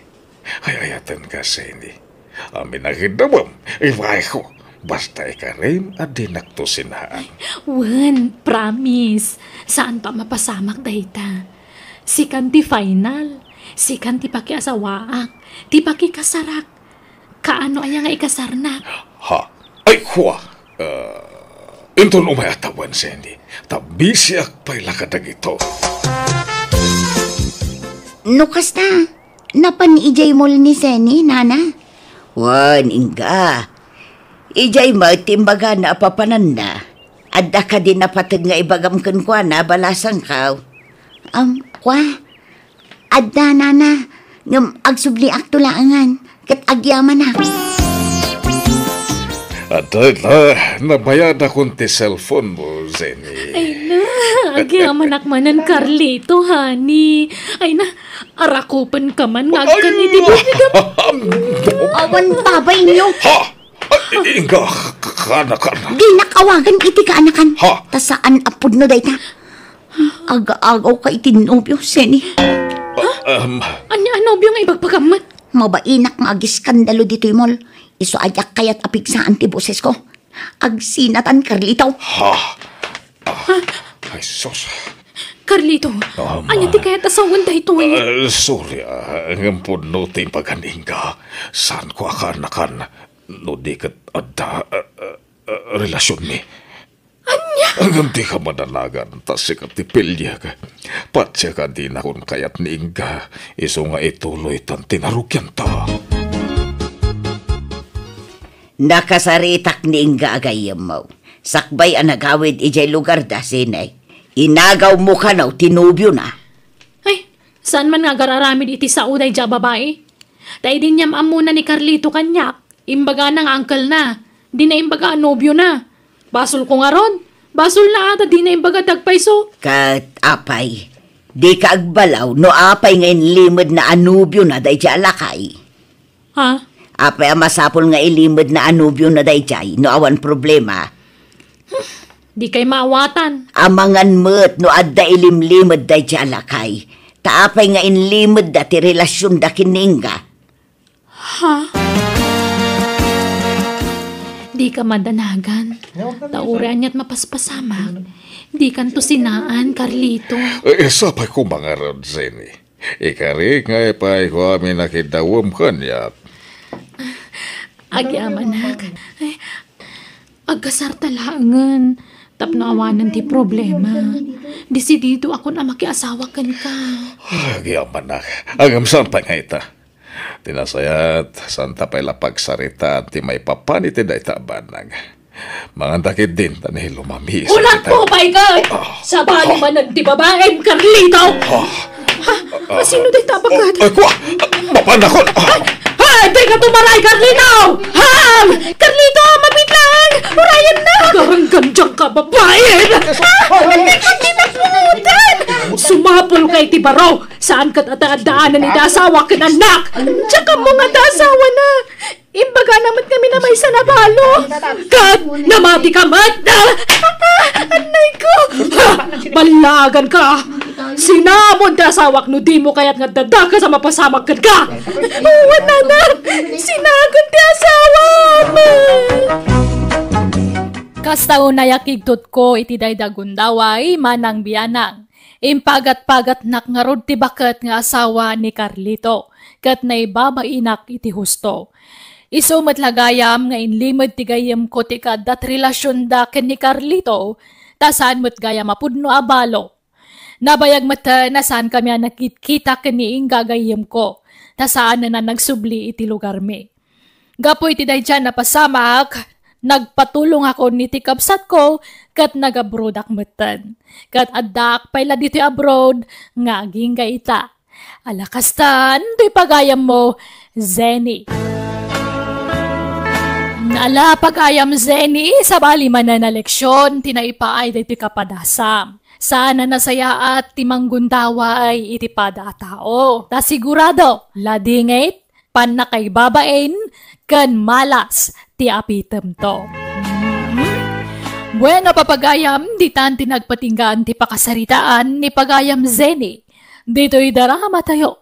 D: Hayayatan ka sa hindi. Amin na kinamam, ibay ko. Basta ikarim at dinakto sinaan.
B: Wan, promise. Saan pa mapasamak dayta? Sikan ti final. Sikan ti pakiasawaak. Ti pakikasarak. Kaano aya nga ikasarnak?
D: Ha? Ay, kuwa. Inton umayatawan sa hindi. Tabisiak pa'y lakadag ito.
E: Nukas na. Napan ijay mo ni Seni, nana? Wan, Inga. Ijay mo, timbaga na apapanan na. Adda ka din napatid nga ibagam kan kwa na balasang ka. Kwa? Adda, nana. Ngam agsubli akto laangan. Kat agyaman na.
D: Aday na, nabayad akong ti cellphone mo, Zeni.
B: Ay na, agyaman akmanan Carlito, honey. Ay na, arakupan ka man nga ka ni Dibigam.
E: Awan babay niyo.
D: Ha? Ay, Inga, kana.
E: Di nakawagan iti ka anakan.
D: Ha?
E: Tasaan apod no dayta. Aga-agaw ka itinobyo, Seni.
B: Anya anobyo nga ibagpagamat?
E: Mabainak nga agiskandalo dito mol. Iso ayak kayat apig sa antiboses ko. Agsinatan, Carlito.
D: Ha? Ay, sus.
B: Carlito, anya ti kaya tasawan dahito eh.
D: Sorry, ang puno ti paganinga. Saan ko akanakan? No di kat ada relasyon ni.
B: Anya?
D: Ang di ka mananagan, tas sikat ti pilya ka. Patsya ka din akong kayat ni Inga. Iso nga ituloy tan tinarukyan ta.
E: Nakasaritak ni Inga agayam mo. Sakbay ang nagawid ijay lugar da sinay. Inagaw mo ka na, tinubyo na.
B: Ay, saan man nga gararamid iti sa uday dya babae? Tay din niyam amuna ni Carlito kanyak. Imbaga ng uncle na. Di na imbaga nobyo na. Basol ko nga ron. Basol na ata di na imbaga dagpayso.
E: Kat apay, di ka agbalaw no apay ngayon limod na anubyo na day dya lakay.
B: Ha?
E: Apay masapol nga ilimod na anubyo na day dya no awan problema.
B: Di kay maawatan.
E: Amangan mo't no adda ilimlimod day dya lakay. Taapay nga inlimod da ti relasyon da kininga.
B: Ha? Di ka madanagan. Taurean niya't mapaspasamak. Di kan to sinaan, Carlito.
D: Sapay ko mga Rodzeni. Ikari nga ipay ko amin nakidawam kanyak.
B: Agyamanak. Ay, agkasar talangan. Tapnaawanan ti problema. Desidido ako na makiasawa kan ka.
D: Agyaman na. Agam saan pa nga ita? Tinasayat, santa pa'y lapagsarita at ti may papanit ti day tabanag. Mga takit din, tanay lumami.
B: Ulat po, Paigay! Sa bali man ng ti babaeng Carlito! Ha? Sino day tabagad?
D: Ay, kuwa! Mapanakon!
B: Ay, di ka tumaray, Carlito! Ham! Carlito, mabitlang! Urayan na! Garang-gandyang ka, babae! Hindi ka tinaputan! Sumapol kay Tibaro! Saan ka tatadaanan ni dasawa ka anak? Tsaka mo nga dasawa na! Imbaga naman kami na may sanabalo! Kat! Namati ka, mat! Anay ko! Balagan ka! Sinamon dasawak no di mo kaya't nga dadaka sa mapasamak ka! Wala na! Sinagon di asawa mo!
A: Kastaw na yakigtot ko iti daydagundaway manang biyanang. Impagat-pagat nak nga rod ti baket nga asawa ni Carlito. Kat naibabainak iti husto. Iso matlagayam nga inlimod ti gayam ko ti kadat relasyon da ken ni Carlito, ta saan mo't gayam mapudno abalo. Nabayag mata na saan kami nakikita kaniing gagayam ko, ta saan na nagsubli iti lugar mi. Gapoy ti day dyan napasamak, nagpatulong ako ni ti kapsat ko, kat nag-abroad akmatan. Kat adak payla dito abroad, nga aging gaita. Alakastan, di pagayam mo, Zenny. Ala pagayam Zenny, sabali man na leksyon, tinaipaay da iti kapadasam. Sana nasaya at timanggundawa ay iti pada tao. Ta sigurado, ladingit, pan na kay babain, kan malas, ti apitem to. Bueno papagayam, di tan tinagpatinggaan ti pakasaritaan ni pagayam Zenny. Dito'y darama tayo